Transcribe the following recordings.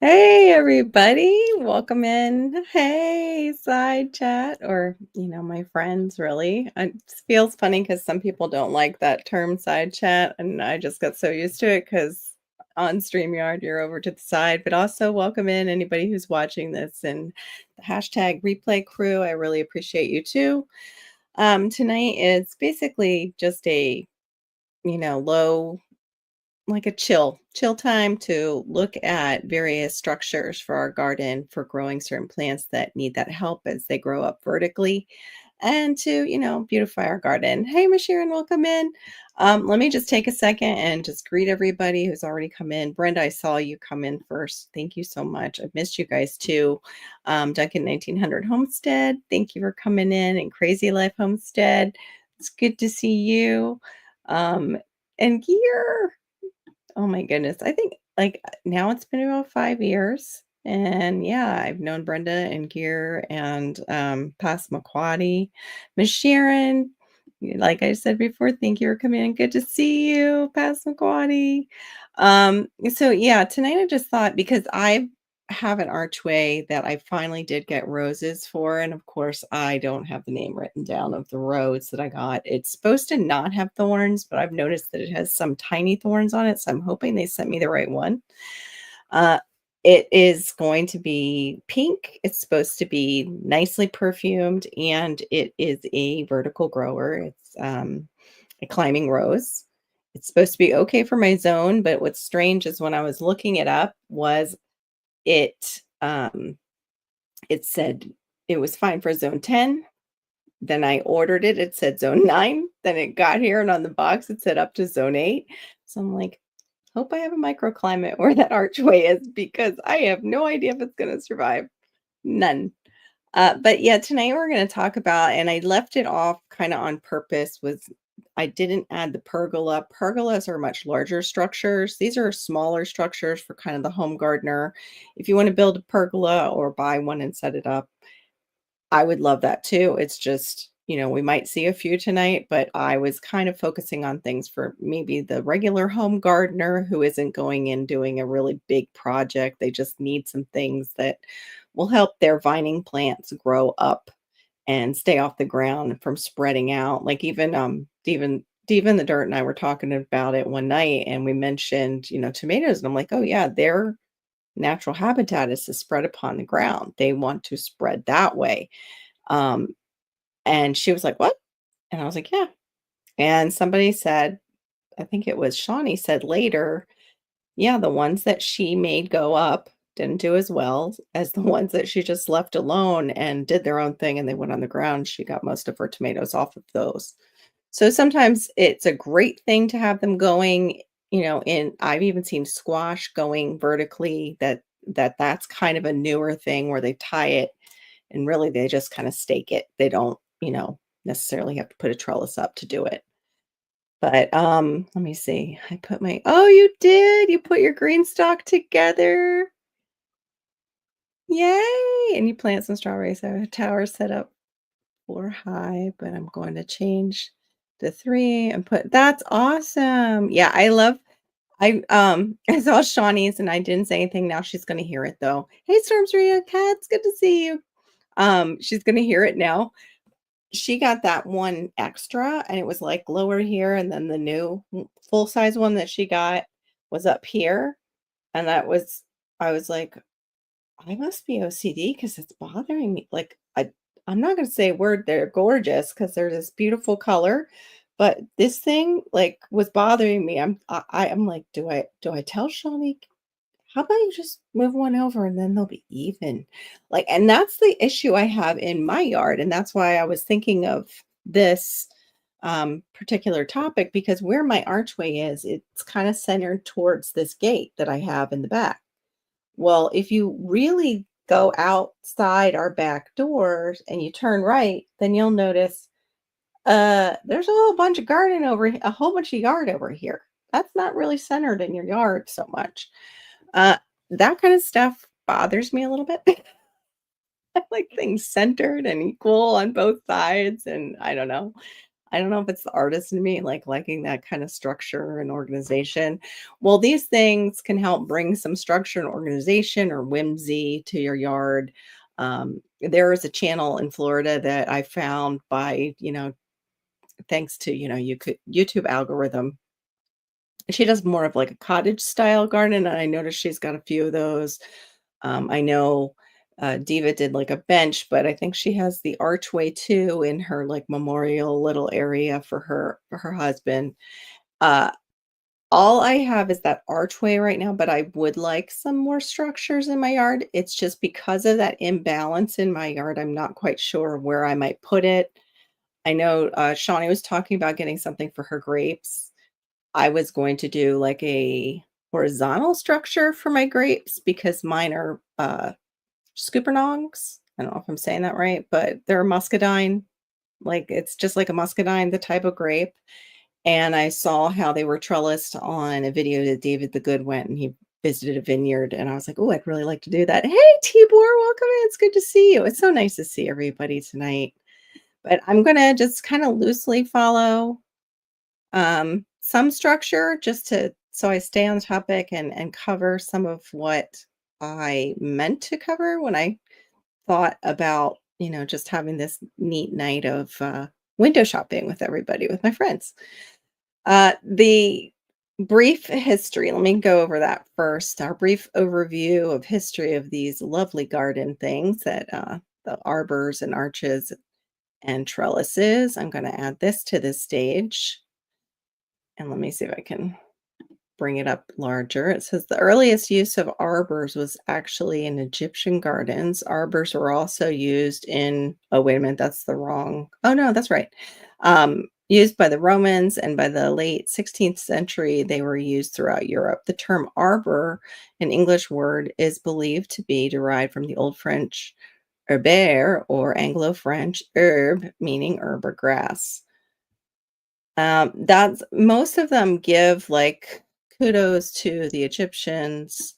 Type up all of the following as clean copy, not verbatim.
Hey everybody, welcome in. Hey, side chat or my friends really. It feels funny because some people don't like that term side chat, and I just got so used to it because on StreamYard you're over to the side, but also welcome in anybody who's watching this and the hashtag replay crew. I really appreciate you too. Tonight is basically just a low like a chill time to look at various structures for our garden for growing certain plants that need that help as they grow up vertically and to beautify our garden. Hey, Miss Sharon, welcome in. Let me just take a second and just greet everybody who's already come in. Brenda, I saw you come in first. Thank you so much. I've missed you guys too. Duncan 1900 Homestead, thank you for coming in. And Crazy Life Homestead, it's good to see you. And Gear, oh my goodness. I think now it's been about 5 years. And yeah, I've known Brenda and Gear and Passamaquoddy. Miss Sharon, like I said before, thank you for coming in. Good to see you, Passamaquoddy. So yeah, tonight I just thought because I have an archway that I finally did get roses for. And of course, I don't have the name written down of the rose that I got. It's supposed to not have thorns, but I've noticed that it has some tiny thorns on it. So I'm hoping they sent me the right one. Uh, it is going to be pink. It's supposed to be nicely perfumed, and it is a vertical grower. It's a climbing rose. It's supposed to be okay for my zone, but what's strange is when I was looking it up was it, it said it was fine for zone 10. Then I ordered it, it said zone 9. Then it got here and on the box it said up to zone 8. So I'm like, hope I have a microclimate where that archway is because I have no idea if it's gonna survive. None. But yeah, tonight we're going to talk about, and I left it off kind of on purpose, was I didn't add the pergola. Pergolas are much larger structures. These are smaller structures for kind of the home gardener. If you want to build a pergola or buy one and set it up, I would love that too. It's just, we might see a few tonight, but I was kind of focusing on things for maybe the regular home gardener who isn't going in doing a really big project. They just need some things that will help their vining plants grow up and stay off the ground from spreading out. Like even the dirt and I were talking about it one night and we mentioned, tomatoes. And I'm like, oh yeah, their natural habitat is to spread upon the ground. They want to spread that way. Um, and she was like, "What?" And I was like, "Yeah." And somebody said, I think it was Shawnee said later, yeah, the ones that she made go up didn't do as well as the ones that she just left alone and did their own thing and they went on the ground. She got most of her tomatoes off of those. So sometimes it's a great thing to have them going, I've even seen squash going vertically that's kind of a newer thing where they tie it and really they just kind of stake it. They don't, necessarily have to put a trellis up to do it. But let me see. I put my Oh, you did. You put your green stalk together. Yay! And you plant some strawberries. I have a tower set up 4 high, but I'm going to change the 3 and put that's awesome. Yeah, I saw Shawnee's and I didn't say anything. Now she's gonna hear it though. Hey Storms Ria Cats, good to see you. She's gonna hear it now. She got that one extra and it was like lower here and then the new full size one that she got was up here and that was I was like, I must be OCD because it's bothering me. Like I'm not gonna say a word, they're gorgeous because they're this beautiful color, but this thing like was bothering me. I'm like, do I tell Shawnee, how about you just move one over and then they'll be even? Like, and that's the issue I have in my yard. And that's why I was thinking of this particular topic because where my archway is, it's kind of centered towards this gate that I have in the back. Well, if you really go outside our back doors and you turn right, then you'll notice there's a whole bunch of garden over a whole bunch of yard over here. That's not really centered in your yard so much. Uh, that kind of stuff bothers me a little bit. I like things centered and equal on both sides, and I don't know. I don't know if it's the artist in me, like, liking that kind of structure and organization. Well, these things can help bring some structure and organization or whimsy to your yard. There is a channel in Florida that I found by, thanks to, you could YouTube algorithm. She does more of like a cottage style garden, and I noticed she's got a few of those. I know Diva did like a bench, but I think she has the archway too in her like memorial little area for her husband. Uh, all I have is that archway right now, but I would like some more structures in my yard. It's just because of that imbalance in my yard, I'm not quite sure where I might put it. I know Shawnee was talking about getting something for her grapes. I was going to do like a horizontal structure for my grapes because mine are Scoopernongs. I don't know if I'm saying that right, but they're a muscadine. Like it's just like a muscadine, the type of grape. And I saw how they were trellised on a video that David the Good went and he visited a vineyard. And I was like, oh, I'd really like to do that. Hey, Tibor, welcome in. It's good to see you. It's so nice to see everybody tonight. But I'm going to just kind of loosely follow some structure just to so I stay on topic and cover some of what I meant to cover when I thought about, just having this neat night of window shopping with everybody, with my friends. The brief history, let me go over that first. Our brief overview of history of these lovely garden things that the arbors and arches and trellises. I'm going to add this to the stage. And let me see if I can bring it up larger. It says the earliest use of arbors was actually in Egyptian gardens. Arbors were also used in, oh, wait a minute, that's the wrong. Oh, no, that's right. Used by the Romans, and by the late 16th century, they were used throughout Europe. The term arbor, an English word, is believed to be derived from the Old French herber or Anglo French herb, meaning herb or grass. That's most of them give like kudos to the Egyptians,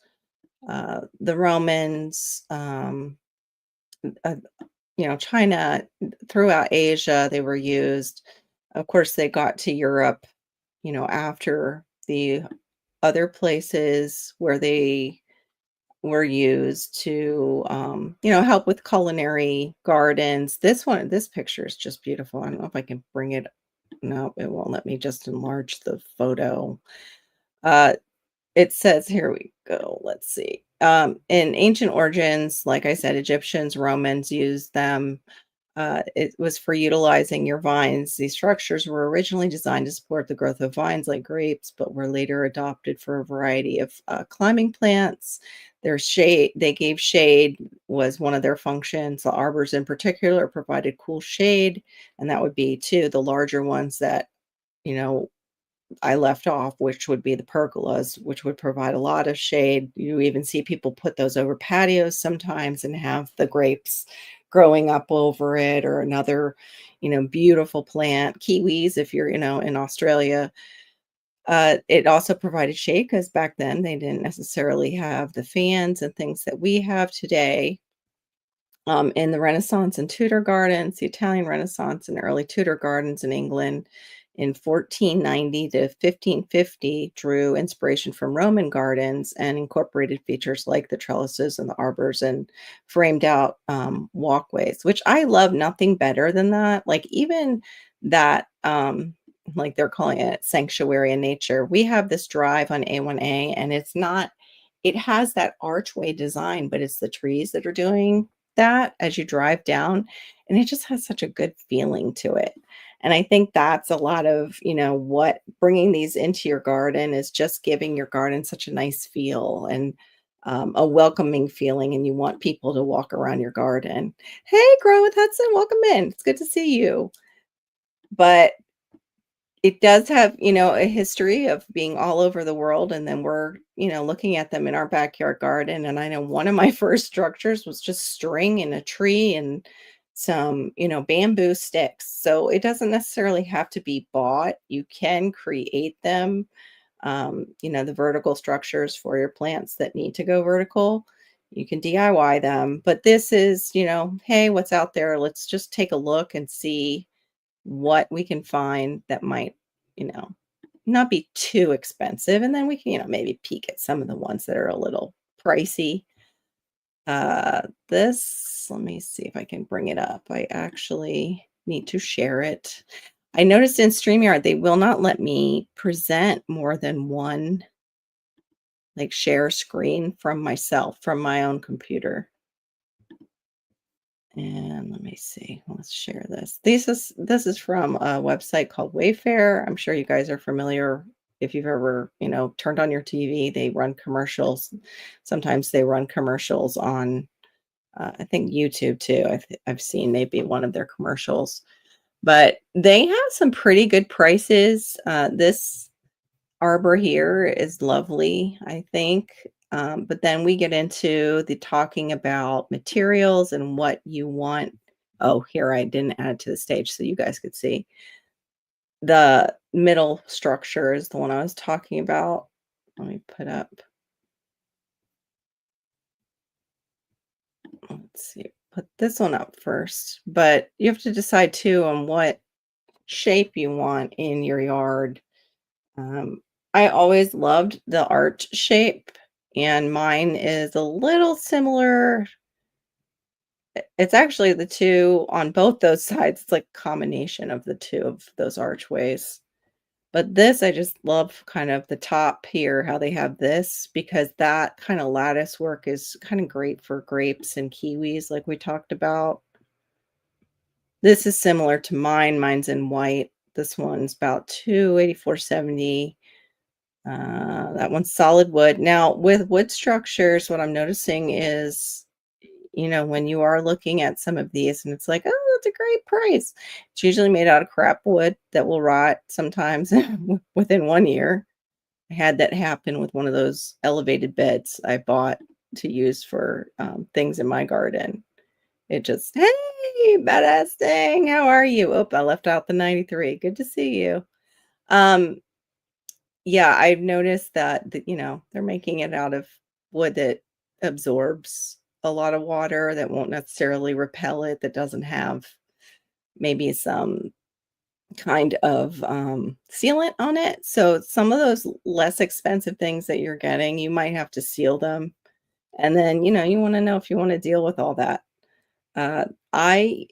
the Romans, uh, China, throughout Asia, they were used. Of course, they got to Europe, after the other places where they were used to, help with culinary gardens. This picture is just beautiful. I don't know if I can bring it. No, it won't let me just enlarge the photo. Uh, it says, here we go. Let's see. In ancient origins, like I said, Egyptians, Romans used them. It was for utilizing your vines. These structures were originally designed to support the growth of vines like grapes, but were later adopted for a variety of climbing plants. Their shade, they gave shade was one of their functions. The arbors in particular provided cool shade, and that would be too the larger ones that, you know, I left off, which would be the pergolas, which would provide a lot of shade. You even see people put those over patios sometimes and have the grapes growing up over it, or another, beautiful plant, kiwis, if you're, in Australia. It also provided shade because back then they didn't necessarily have the fans and things that we have today. In the Renaissance and Tudor gardens, the Italian Renaissance and early Tudor gardens in England in 1490 to 1550 drew inspiration from Roman gardens and incorporated features like the trellises and the arbors and framed out walkways, which I love nothing better than that. Like even that, like they're calling it sanctuary in nature. We have this drive on A1A, and it's not, it has that archway design, but it's the trees that are doing that as you drive down, and it just has such a good feeling to it. And I think that's a lot of, what bringing these into your garden is, just giving your garden such a nice feel and a welcoming feeling, and you want people to walk around your garden. Hey, Grow with Hudson, welcome in. It's good to see you. But it does have, a history of being all over the world, and then we're, looking at them in our backyard garden, and I know one of my first structures was just string and a tree and some, bamboo sticks. So it doesn't necessarily have to be bought. You can create them, the vertical structures for your plants that need to go vertical. You can DIY them, but this is, hey, what's out there? Let's just take a look and see, what we can find that might, you know, not be too expensive, and then we can, maybe peek at some of the ones that are a little pricey. This let me see if I can bring it up. I actually need to share it. I noticed in StreamYard, they will not let me present more than one, like, share screen from myself, from my own computer. And let me see. Let's share this. This is from a website called Wayfair. I'm sure you guys are familiar if you've ever, turned on your TV, they run commercials. Sometimes they run commercials on I think YouTube too. I've seen maybe one of their commercials, but they have some pretty good prices. This arbor here is lovely, I think. But then we get into the talking about materials and what you want. Oh, here I didn't add it to the stage so you guys could see. The middle structure is the one I was talking about. Let me put up. Let's see. Put this one up first. But you have to decide too on what shape you want in your yard. Um, I always loved the arch shape, and mine is a little similar. It's actually the two on both those sides. It's like a combination of the two of those archways. But this, I just love kind of the top here, how they have this, because that kind of lattice work is kind of great for grapes and kiwis, like we talked about. This is similar to mine. Mine's in white. This one's about 284.70. That one's solid wood. Now, with wood structures, what I'm noticing is, when you are looking at some of these and it's like, oh, that's a great price. It's usually made out of crap wood that will rot sometimes within 1 year. I had that happen with one of those elevated beds I bought to use for things in my garden. It just, hey, badass thing, how are you? Oh, I left out the 93. Good to see you. Um, yeah, I've noticed that, they're making it out of wood that absorbs a lot of water, that won't necessarily repel it, that doesn't have maybe some kind of sealant on it. So some of those less expensive things that you're getting, you might have to seal them. And then, you want to know if you want to deal with all that. I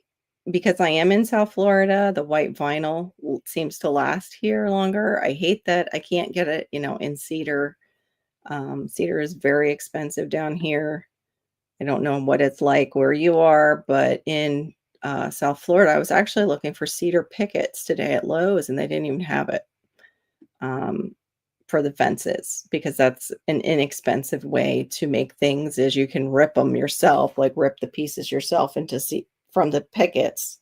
Because I am in South Florida, the white vinyl seems to last here longer. I hate that I can't get it, in cedar. Cedar is very expensive down here. I don't know what it's like where you are, but in South Florida, I was actually looking for cedar pickets today at Lowe's, and they didn't even have it um, for the fences, because that's an inexpensive way to make things. Is you can rip them yourself, like rip the pieces yourself from the pickets,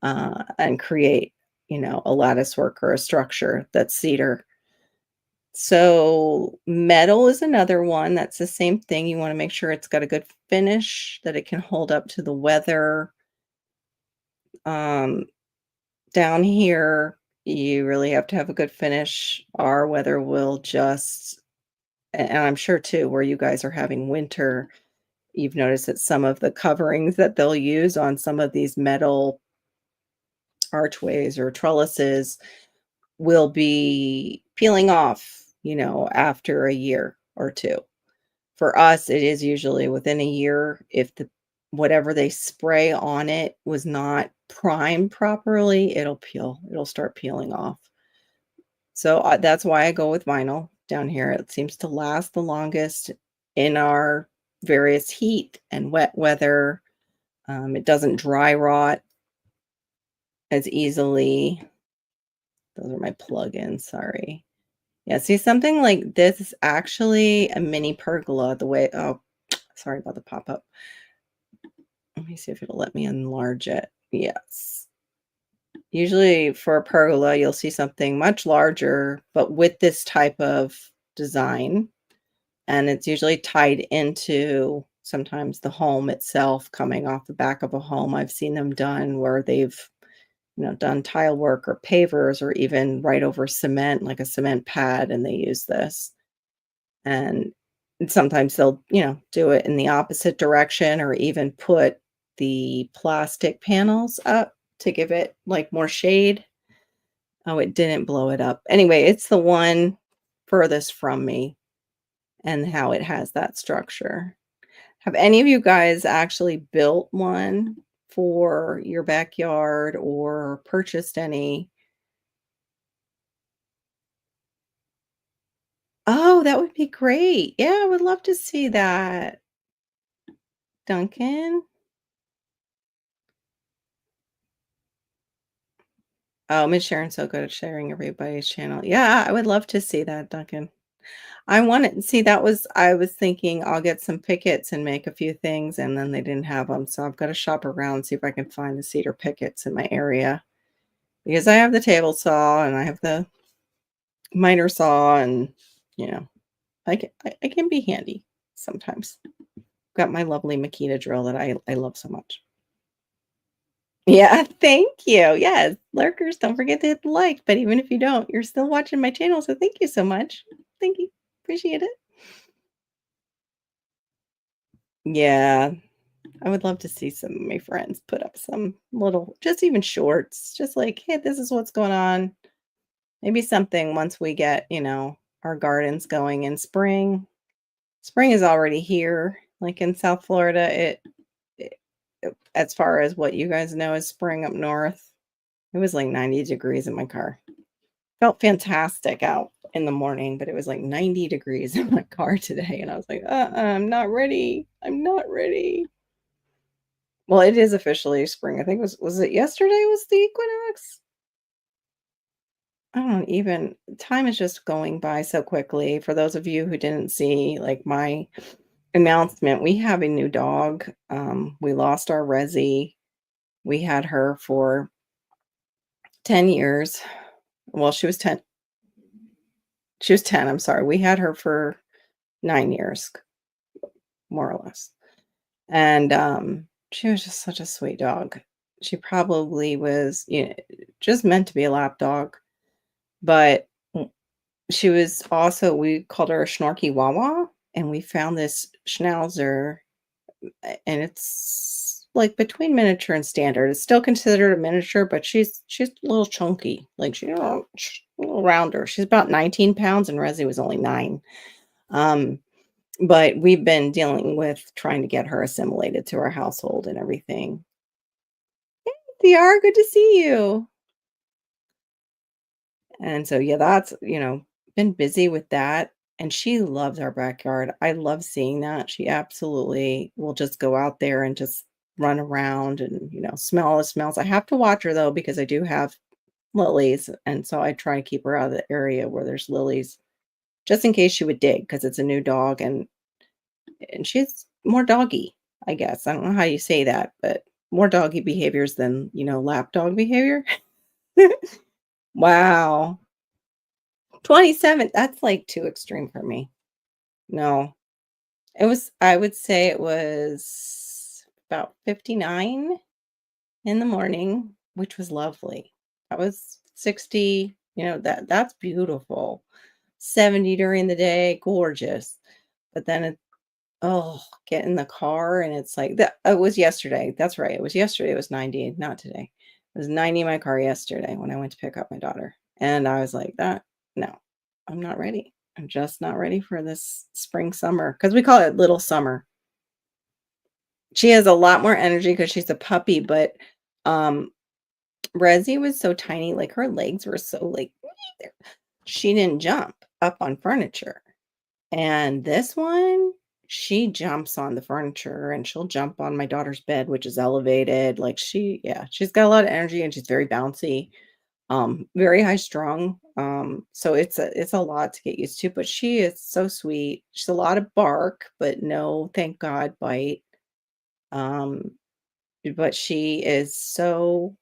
and create, a lattice work or a structure that's cedar. So metal is another one that's the same thing. You want to make sure it's got a good finish, that it can hold up to the weather. Um, Down here, you really have to have a good finish. Our weather will just, and I'm sure too, where you guys are having winter, you've noticed that some of the coverings that they'll use on some of these metal archways or trellises will be peeling off, after a year or two. For us, it is usually within a year. If the whatever they spray on it was not primed properly, it'll start peeling off. So, that's why I go with vinyl down here. It seems to last the longest in our various heat and wet weather. It doesn't dry rot as easily. Those are my plugins, sorry. Yeah, see, something like this is actually a mini pergola, sorry about the pop-up. Let me see if it'll let me enlarge it. Yes. Usually for a pergola, you'll see something much larger, but with this type of design, and it's usually tied into sometimes the home itself, coming off the back of a home. I've seen them done where they've, done tile work or pavers, or even right over cement, like a cement pad, and they use this. And sometimes they'll, do it in the opposite direction, or even put the plastic panels up to give it, like, more shade. Oh, it didn't blow it up. Anyway, it's the one furthest from me and how it has that structure. Have any of you guys actually built one for your backyard or purchased any? Oh, that would be great. Yeah, I would love to see that. Duncan? Oh, Miss Sharon's so good at sharing everybody's channel. Yeah, I would love to see that, Duncan. I want it. See, that was I was thinking I'll get some pickets and make a few things, and then they didn't have them, so I've got to shop around, see if I can find the cedar pickets in my area. Because I have the table saw and I have the miter saw, and you know, I can be handy sometimes. Got my lovely Makita drill that I love so much. Yeah, thank you. Yes, lurkers, don't forget to hit the like, but even if you don't, you're still watching my channel, so thank you so much. Thank you. Appreciate it. Yeah, I would love to see some of my friends put up some little just even shorts, just like, "Hey, this is what's going on." Maybe something once we get, our gardens going in spring. Spring is already here, like, in South Florida, it as far as what you guys know as spring up north, it was, like, 90 degrees in my car. Felt fantastic out in the morning, but it was, like, 90 degrees in my car today, and I was like, I'm not ready. I'm not ready." Well, it is officially spring. I think was it yesterday was the equinox? I don't even time is just going by so quickly. For those of you who didn't see, like, my announcement, we have a new dog. We lost our Resi. We had her for 10 years. Well, she was 10, I'm sorry. We had her for 9 years, more or less. And, she was just such a sweet dog. She probably was, just meant to be a lap dog, but she was also we called her a Schnorky Wawa, and we found this Schnauzer, and it's, like, between miniature and standard. It's still considered a miniature, but she's a little chunky, like, a little rounder. She's about 19 pounds, and Resi was only 9. Um, but we've been dealing with trying to get her assimilated to our household and everything. DR, good to see you. And so, yeah, that's, been busy with that. And she loves our backyard. I love seeing that. She absolutely will just go out there and just run around and, smell the smells. I have to watch her though, because I do have lilies. And so I try to keep her out of the area where there's lilies, just in case she would dig, because it's a new dog and she's more doggy, I guess. I don't know how you say that, but more doggy behaviors than, lap dog behavior. Wow. 27, that's, like, too extreme for me. No. I would say it was about 59 in the morning, which was lovely. That was 60, that's beautiful. 70 during the day, gorgeous. But then oh, get in the car and it's like that it was yesterday. That's right. It was yesterday. It was 90, not today. It was 90 in my car yesterday when I went to pick up my daughter. And I was like, that no, I'm not ready. I'm just not ready for this spring summer because we call it little summer. She has a lot more energy because she's a puppy, but um Resi was so tiny, like her legs were so like she didn't jump up on furniture. And this one, she jumps on the furniture and she'll jump on my daughter's bed, which is elevated. Like yeah, she's got a lot of energy and she's very bouncy, very high strung. So it's a lot to get used to, but she is so sweet. She's a lot of bark, but no, thank God, bite. Um, but she is so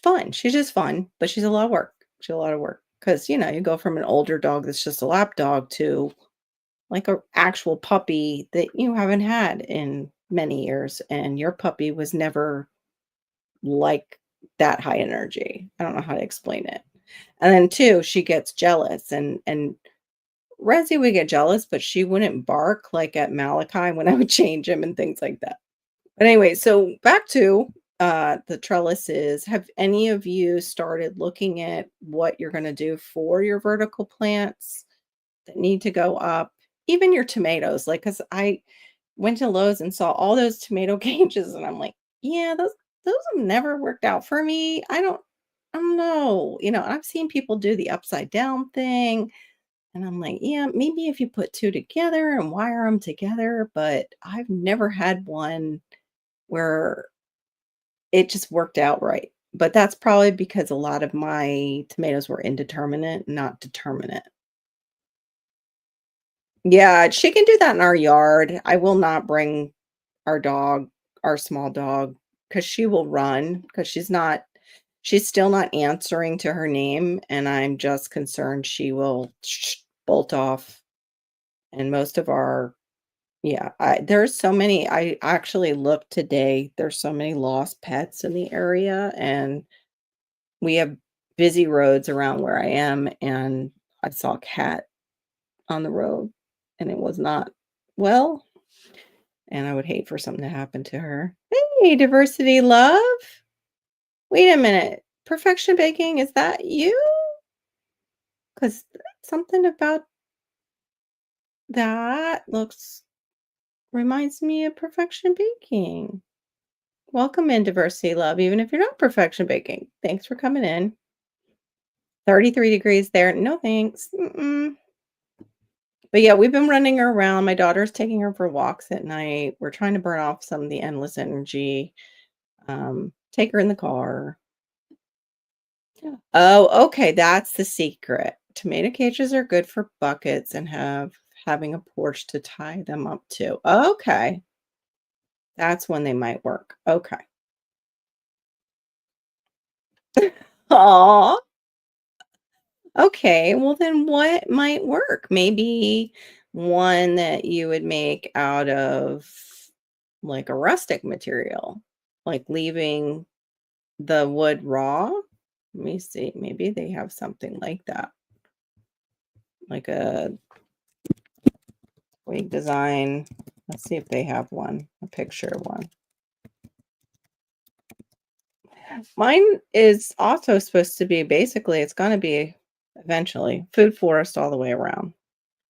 fun. She's just fun, but she's a lot of work. She's a lot of work because you go from an older dog that's just a lap dog to like a actual puppy that you haven't had in many years, and your puppy was never like that high energy. I don't know how to explain it. And then 2, she gets jealous and Resi would get jealous, but she wouldn't bark like at Malachi when I would change him and things like that. But anyway, so back to the trellises, have any of you started looking at what you're gonna do for your vertical plants that need to go up? Even your tomatoes, like, cause I went to Lowe's and saw all those tomato cages, and I'm like, "Yeah, those have never worked out for me. I don't know." I've seen people do the upside down thing, and I'm like, "Yeah, maybe if you put 2 together and wire them together," but I've never had one where it just worked out right. But that's probably because a lot of my tomatoes were indeterminate, not determinate. Yeah, she can do that in our yard. I will not bring our dog, our small dog, because she will run because she's still not answering to her name, and I'm just concerned she will bolt off. And most of our yeah, there's so many. I actually looked today. There's so many lost pets in the area, and we have busy roads around where I am, and I saw a cat on the road, and it was not well, and I would hate for something to happen to her. Hey, diversity love. Wait a minute. Perfection baking, is that you? Because something about that looks reminds me of perfection baking. Welcome in, diversity love, even if you're not perfection baking. Thanks for coming in. 33 degrees there. No thanks. Mm-mm. But yeah, we've been running her around. My daughter's taking her for walks at night. We're trying to burn off some of the endless energy. Take her in the car. Yeah. Oh, okay. That's the secret. Tomato cages are good for buckets and having a porch to tie them up to. Okay. That's when they might work. Okay. Aw. Okay. Well, then what might work? Maybe one that you would make out of like a rustic material, like leaving the wood raw. Let me see. Maybe they have something like that, like a wig design. Let's see if they have one, a picture of one. Mine is also supposed to be basically, it's going to be eventually food forest all the way around.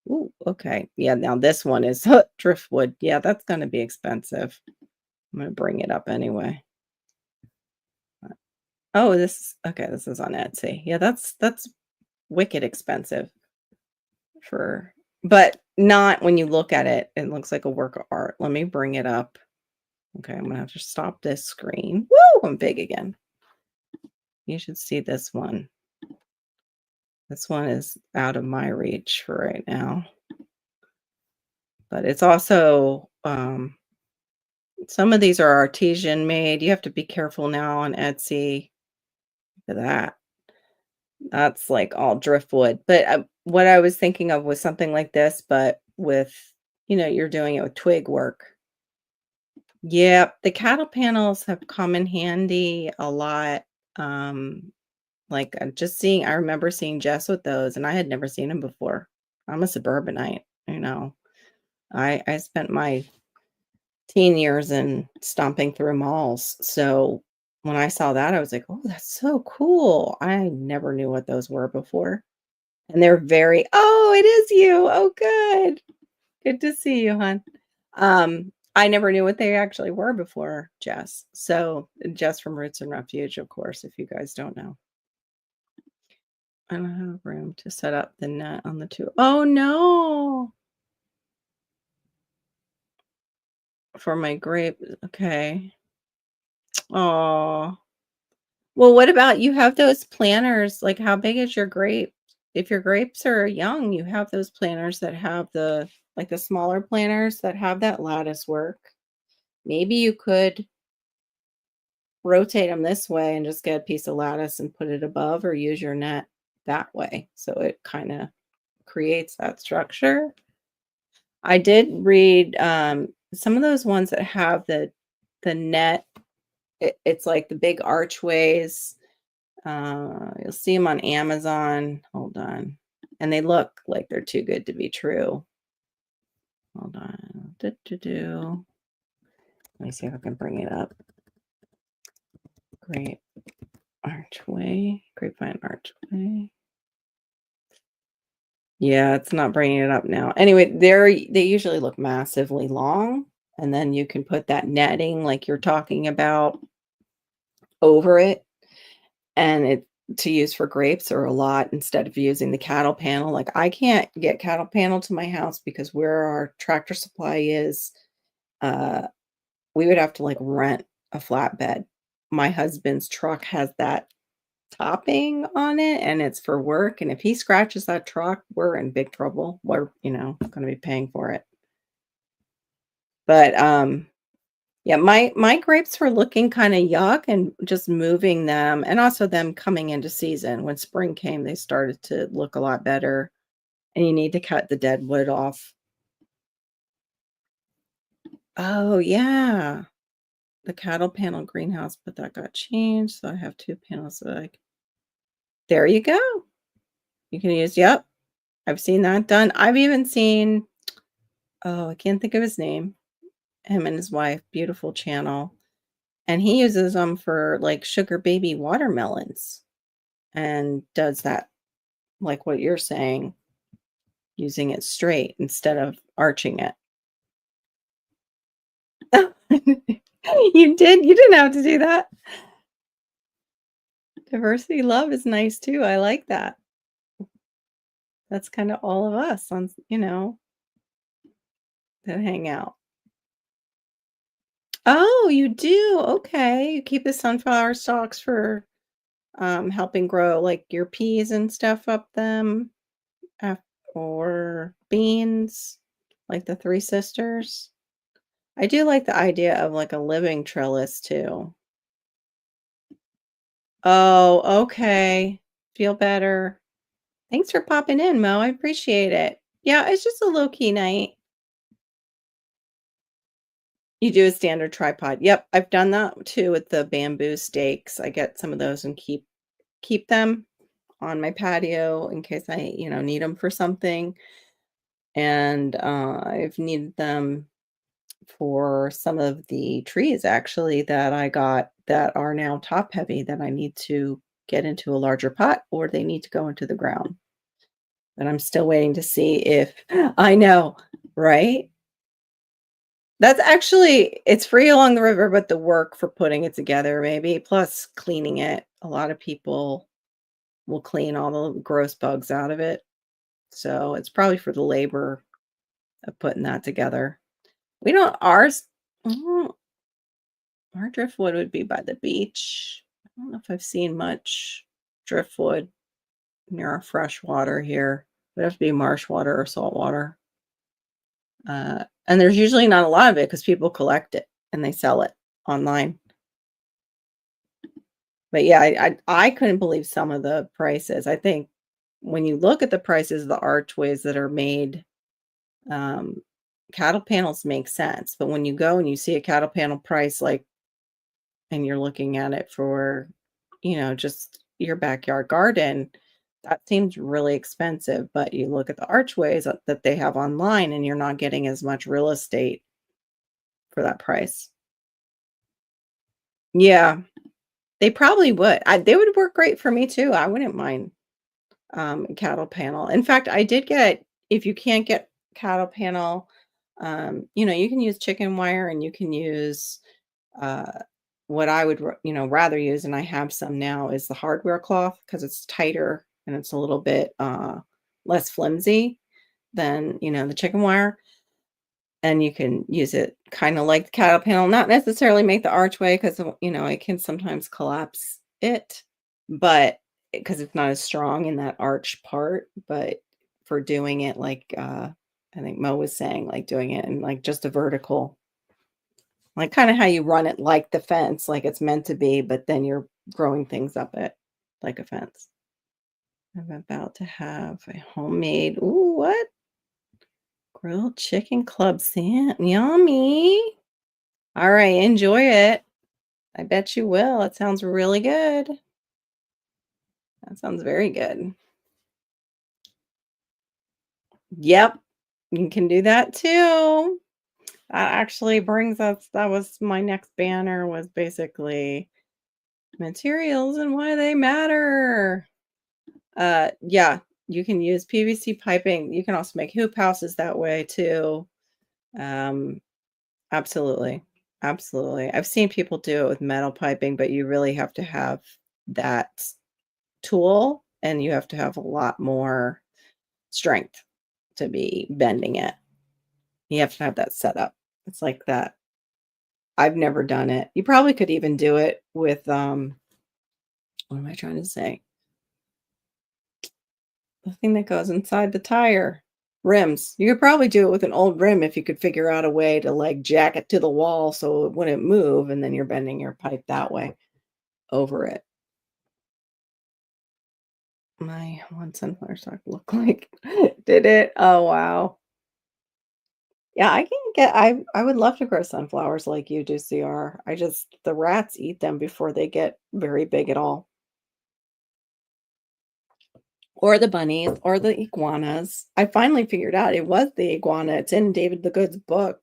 Ooh, okay. Yeah, now this one is driftwood. Yeah, that's going to be expensive. I'm going to bring it up anyway. Oh, okay, this is on Etsy. Yeah, that's wicked expensive for but not when you look at it, it looks like a work of art. Let me bring it up. Okay, I'm gonna have to stop this screen. Woo! I'm big again. You should see this one. This one is out of my reach for right now. But it's also some of these are artesian made. You have to be careful now on Etsy for that. That's like all driftwood. But what I was thinking of was something like this, but with, you're doing it with twig work. Yeah, the cattle panels have come in handy a lot. Um, like I remember seeing Jess with those, and I had never seen them before. I'm a suburbanite, you know. I spent my teen years in stomping through malls. So when I saw that, I was like, oh, that's so cool. I never knew what those were before. And they're oh, it is you. Oh, good. Good to see you, hon. I never knew what they actually were before, Jess. So Jess from Roots and Refuge, of course, if you guys don't know. I don't have room to set up the net on the two. Oh no. For my grape. Okay. Oh. Well, what about you have those planters? Like how big is your grape? If your grapes are young, you have those planters that have the smaller planters that have that lattice work. Maybe you could rotate them this way and just get a piece of lattice and put it above or use your net that way. So it kind of creates that structure. I did read some of those ones that have the net. It's like the big archways. You'll see them on Amazon. Hold on. And they look like they're too good to be true. Hold on. Let me see if I can bring it up. Great archway, grapevine archway. Yeah, it's not bringing it up now. Anyway, they usually look massively long, and then you can put that netting like you're talking about over it, and it to use for grapes or a lot instead of using the cattle panel. Like, I can't get cattle panel to my house because where our Tractor Supply is, uh, we would have to, like, rent a flatbed. My husband's truck has that topping on it, and it's for work, and if he scratches that truck, we're in big trouble. We're, gonna be paying for it. But, yeah, my grapes were looking kinda yuck and just moving them and also them coming into season. When spring came, they started to look a lot better, and you need to cut the dead wood off. Oh, yeah. The cattle panel greenhouse, but that got changed, so I have 2 panels that I there you go. You can use yep, I've seen that done. I've even seen oh, I can't think of his name. Him and his wife, beautiful channel, and he uses them for, like, sugar baby watermelons and does that like what you're saying, using it straight instead of arching it. You didn't have to do that. Diversity love is nice too, I like that. That's kinda all of us on that hang out. Oh, you do? Okay, you keep the sunflower stalks for, helping grow, like, your peas and stuff up them, af or beans, like the 3 sisters? I do like the idea of, like, a living trellis too. Oh, okay. Feel better. Thanks for popping in, Mo, I appreciate it. Yeah, it's just a low-key night. You do a standard tripod. Yep, I've done that too with the bamboo stakes. I get some of those and keep them on my patio in case I, need them for something, and, I've needed them for some of the trees actually that I got that are now top heavy that I need to get into a larger pot or they need to go into the ground. But I'm still waiting to see if I know, right? That's actually it's free along the river, but the work for putting it together maybe, plus cleaning it. A lot of people will clean all the gross bugs out of it. So it's probably for the labor of putting that together. We don't ours mm, our driftwood would be by the beach. I don't know if I've seen much driftwood near our fresh water here. It would have to be marsh water or salt water. And there's usually not a lot of it because people collect it and they sell it online. But yeah, I couldn't believe some of the prices. I think when you look at the prices of the archways that are made, um, cattle panels make sense. But when you go and you see a cattle panel price like and you're looking at it for, just your backyard garden, that seems really expensive. But you look at the archways that they have online and you're not getting as much real estate for that price. Yeah, they probably would. They would work great for me too. I wouldn't mind cattle panel. In fact, I did get if you can't get cattle panel, you can use chicken wire and you can use uh what I would rather use, and I have some now, is the hardware cloth because it's tighter and it's a little bit less flimsy than the chicken wire. And you can use it kind of like the cattle panel, not necessarily make the archway because it can sometimes collapse it, but because it's not as strong in that arch part, but for doing it like I think Mo was saying, like doing it in like just a vertical, like kind of how you run it like the fence, like it's meant to be, but then you're growing things up it like a fence. I'm about to have a homemade, ooh, what? Grilled chicken club sand. Yummy. All right, enjoy it. I bet you will. It sounds really good. That sounds very good. Yep, you can do that too. That actually brings us that was my next banner was basically Materials and why they matter. Yeah, you can use PVC piping. You can also make hoop houses that way too. Um, absolutely. Absolutely. I've seen people do it with metal piping, but you really have to have that tool and you have to have a lot more strength to be bending it. You have to have that set up. It's like that. I've never done it. You probably could even do it with what am I trying to say? The thing that goes inside the tire. Rims. You could probably do it with an old rim if you could figure out a way to, like, jack it to the wall so it wouldn't move, and then you're bending your pipe that way over it. My one sunflower stock look like did it? Oh, wow. Yeah, I can't get I would love to grow sunflowers like you do, CR. I just the rats eat them before they get very big at all. Or the bunnies, or the iguanas. I finally figured out it was the iguana, it's in David the Good's book,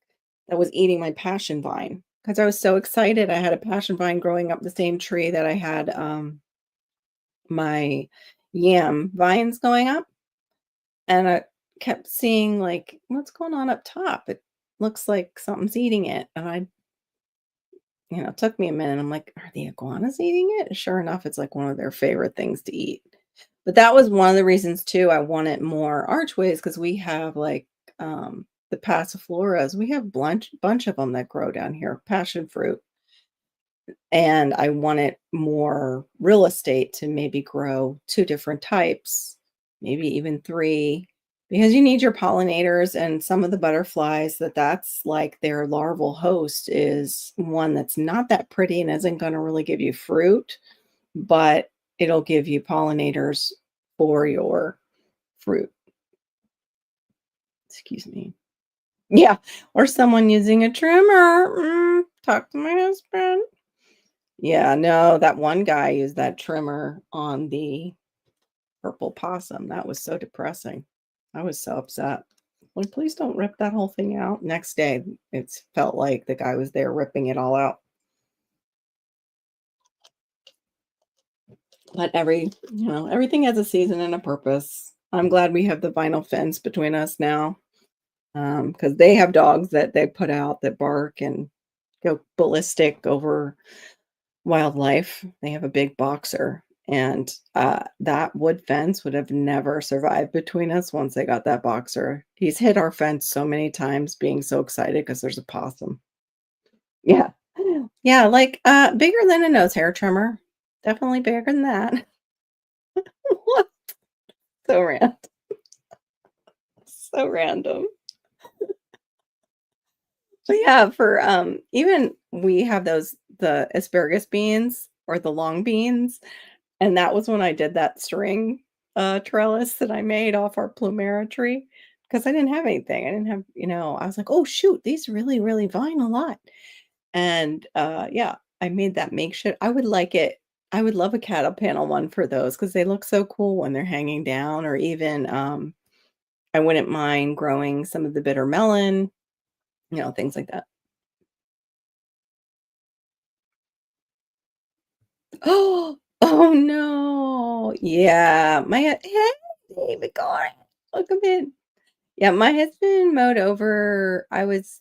that was eating my passion vine. Because I was so excited, I had a passion vine growing up the same tree that I had, my yam vines going up, and I kept seeing, like, "What's going on up top? It looks like something's eating it," and it took me a minute, I'm like, "Are the iguanas eating it?" And sure enough, it's, like, one of their favorite things to eat. But that was one of the reasons too I wanted more archways because we have, like, the passifloras, we have bunch of them that grow down here, passion fruit, and I wanted more real estate to maybe grow 2 different types, maybe even 3, because you need your pollinators and some of the butterflies that's, like, their larval host is one that's not that pretty and isn't gonna really give you fruit, but it'll give you pollinators for your fruit. Excuse me. Yeah, or someone using a trimmer. Talk to my husband. Yeah, no, that one guy used that trimmer on the purple possum. That was so depressing. I was so upset. Like, please don't rip that whole thing out. Next day, it's felt like the guy was there ripping it all out. But everything has a season and a purpose. I'm glad we have the vinyl fence between us now. Because they have dogs that they put out that bark and go ballistic over wildlife. They have a big boxer, and, that wood fence would have never survived between us once they got that boxer. He's hit our fence so many times being so excited because there's a possum. Yeah. Yeah, like, bigger than a nose hair trimmer. Definitely bigger than that. What? So random. So random. But yeah, for, even we have the asparagus beans or the long beans, and that was when I did that string, trellis that I made off our plumera tree because I didn't have anything. I didn't have I was like, "Oh, shoot, these really vine a lot." And, yeah, I made that makeshift I would love a cattle panel one for those because they look so cool when they're hanging down or even, I wouldn't mind growing some of the bitter melon, things like that. Oh, oh no. Yeah, hey, David Gordon, welcome in. Yeah, my husband mowed over I was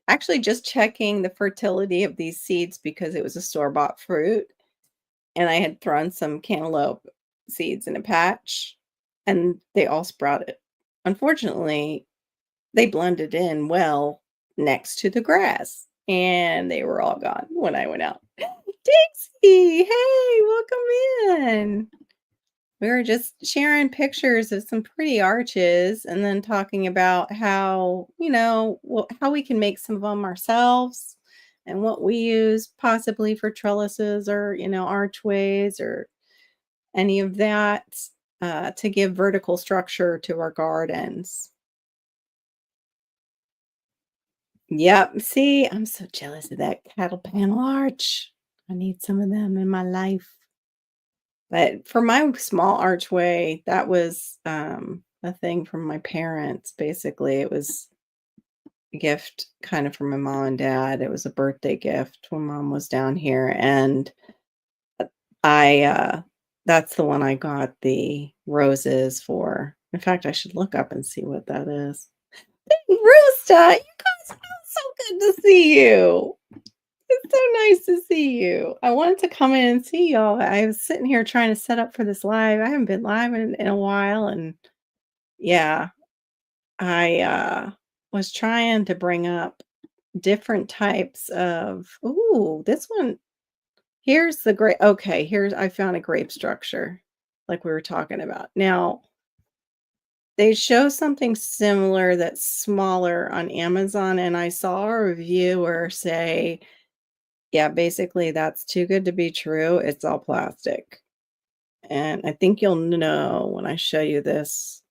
actually just checking the fertility of these seeds because it was a store-bought fruit, and I had thrown some cantaloupe seeds in a patch, and they all sprouted. Unfortunately, they blended in well next to the grass, and they were all gone when I went out. Dixie, hey, welcome in. We were just sharing pictures of some pretty arches and then talking about how, how we can make some of them ourselves and what we use possibly for trellises or, archways or any of that to give vertical structure to our gardens. Yep. See, I'm so jealous of that cattle panel arch. I need some of them in my life. But for my small archway, that was a thing from my parents. Basically, it was a gift kind of from my mom and dad. It was a birthday gift when mom was down here. And I, that's the one I got the roses for. In fact, I should look up and see what that is. Roosta, you guys, so good to see you. It's so nice to see you. I wanted to come in and see y'all. I was sitting here trying to set up for this live. I haven't been live in a while, and yeah, I was trying to bring up different types of. Ooh, this one. Here's the grape. Okay, here's I found a grape structure, like we were talking about. Now they show something similar that's smaller on Amazon, and I saw a reviewer say, yeah, basically that's too good to be true. It's all plastic. And I think you'll know when I show you this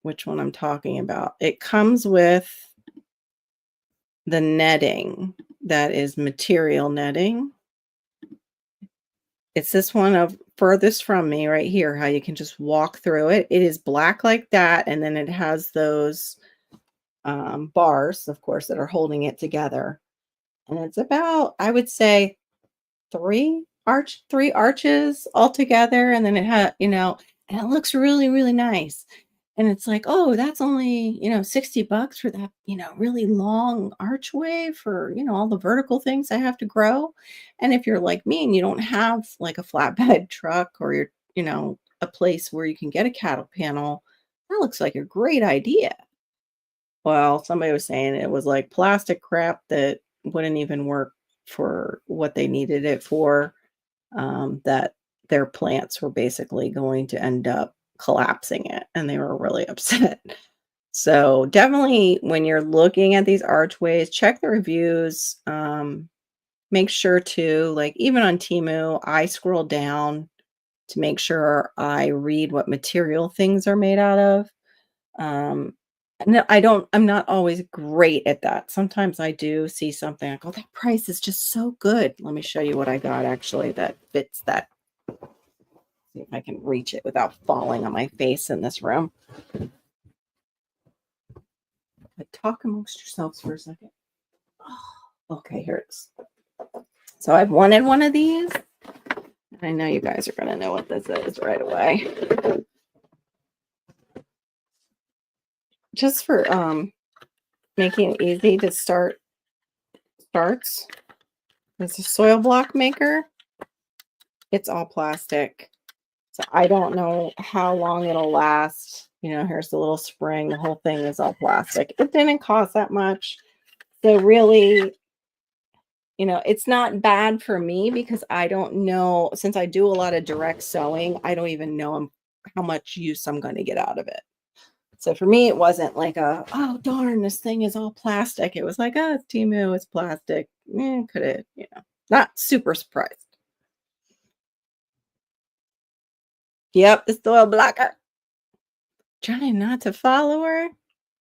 which one I'm talking about. It comes with the netting that is material netting. It's this one of furthest from me right here, how you can just walk through it. It is black like that, and then it has those bars, of course, that are holding it together. And it's about, I would say, 3 arches altogether, and then it had, and it looks really, really nice. And it's like, "Oh, that's only, $60 for that, really long archway for, all the vertical things I have to grow." And if you're like me and you don't have like a flatbed truck or you're, a place where you can get a cattle panel, that looks like a great idea. Well, somebody was saying it was like plastic crap that wouldn't even work for what they needed it for, that their plants were basically going to end up collapsing it, and they were really upset. So definitely when you're looking at these archways, check the reviews. Make sure to, like, even on Temu, I scroll down to make sure I read what material things are made out of. Um, no, I'm not always great at that. Sometimes I do see something, I go, "That price is just so good." Let me show you what I got actually that fits that. See if I can reach it without falling on my face in this room. Talk amongst yourselves for a second. Oh, okay, here it is. So I've wanted one of these. I know you guys are gonna know what this is right away. Just for making it easy to starts. It's a soil block maker. It's all plastic. So I don't know how long it'll last. Here's the little spring. The whole thing is all plastic. It didn't cost that much. So really, it's not bad for me because I don't know, since I do a lot of direct sewing, I don't even know how much use I'm going to get out of it. So for me, it wasn't like oh darn, this thing is all plastic. It was like, oh, it's Timu, it's plastic. Could it, not super surprised. Yep, the soil blocker. Trying not to follow her.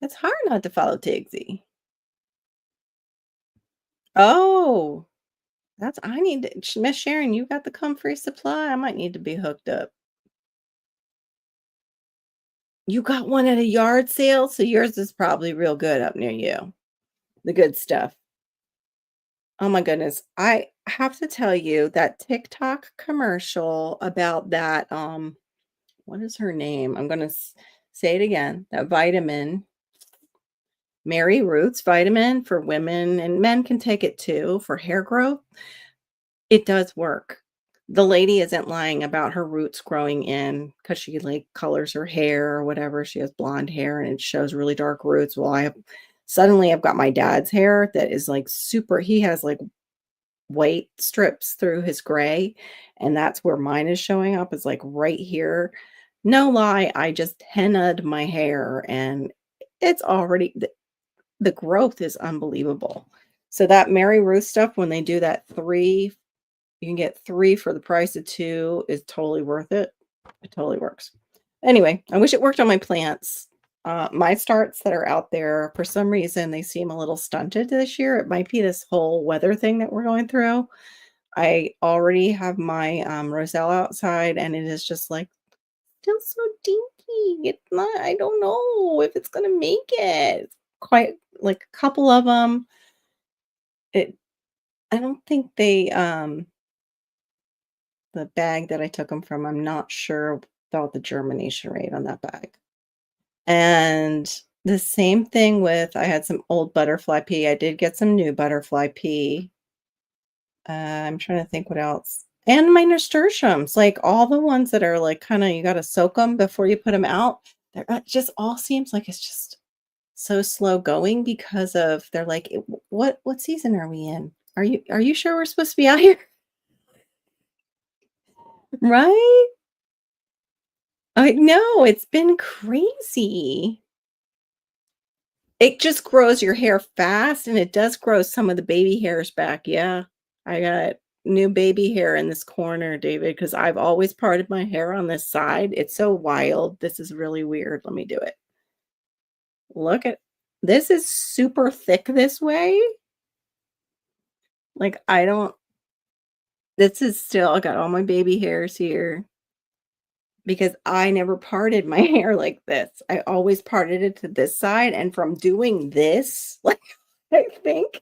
It's hard not to follow Tigsy. Oh, that's I need to Miss Sharon, you got the comfrey supply? I might need to be hooked up. You got one at a yard sale, so yours is probably real good up near you. The good stuff. Oh my goodness. I have to tell you that TikTok commercial about that, what is her name? I'm gonna say it again. That vitamin, Mary Ruth's vitamin for women, and men can take it too for hair growth. It does work. The lady isn't lying about her roots growing in because she, like, colors her hair or whatever. She has blonde hair and it shows really dark roots. Well, I've got my dad's hair that is, like, super he has, like, white strips through his gray, and that's where mine is showing up, is, like, right here. No lie, I just hennaed my hair, and it's already the growth is unbelievable. So that Mary Ruth stuff, when they do that 3 you can get 3 for the price of 2 is totally worth it. It totally works. Anyway, I wish it worked on my plants. My starts that are out there, for some reason, they seem a little stunted this year. It might be this whole weather thing that we're going through. I already have my roselle outside, and it is just like still so dinky. It's not. I don't know if it's gonna make it. It's quite like a couple of them. It. I don't think they the bag that I took them from, I'm not sure about the germination rate on that bag. And the same thing with I had some old butterfly pea. I did get some new butterfly pea. I'm trying to think what else. And my nasturtiums, like all the ones that are like kind of you got to soak them before you put them out. They're just all seems like it's just so slow going because of they're like what season are we in? Are you sure we're supposed to be out here? Right? I know it's been crazy. It just grows your hair fast, and it does grow some of the baby hairs back, yeah. I got new baby hair in this corner, David, because 'cause I've always parted my hair on this side. It's so wild. This is really weird. Let me do it. Look at this is super thick this way. Like, I don't this is still I got all my baby hairs here because I never parted my hair like this. I always parted it to this side, and from doing this, like, I think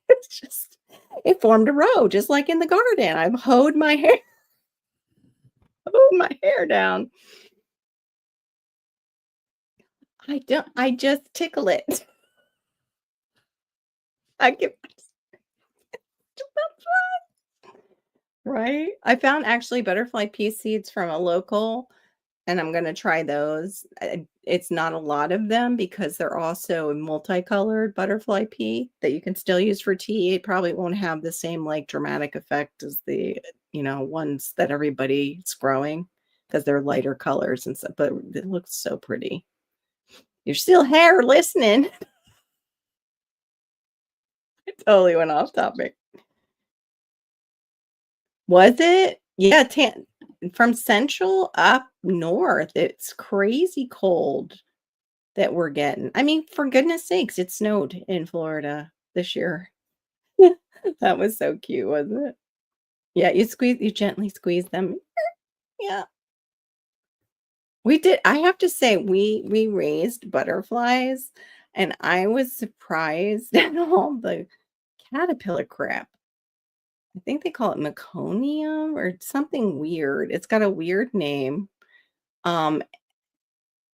it's just it formed a row just like in the garden. I've hoed my hair hoed my hair down. I just tickle it. I give right? I found actually butterfly pea seeds from a local, and I'm gonna try those. It's not a lot of them because they're also multicolored butterfly pea that you can still use for tea. It probably won't have the same, like, dramatic effect as the, ones that everybody's growing because 'cause they're lighter colors and stuff, but it looks so pretty. You're still here listening. It totally went off topic. Was it? Yeah, tan from Central up north, it's crazy cold that we're getting. I mean, for goodness sakes, it snowed in Florida this year. That was so cute, wasn't it? Yeah, you gently squeeze them. Yeah. We did I have to say, we raised butterflies, and I was surprised at all the caterpillar crap. I think they call it meconium or something weird. It's got a weird name. Um,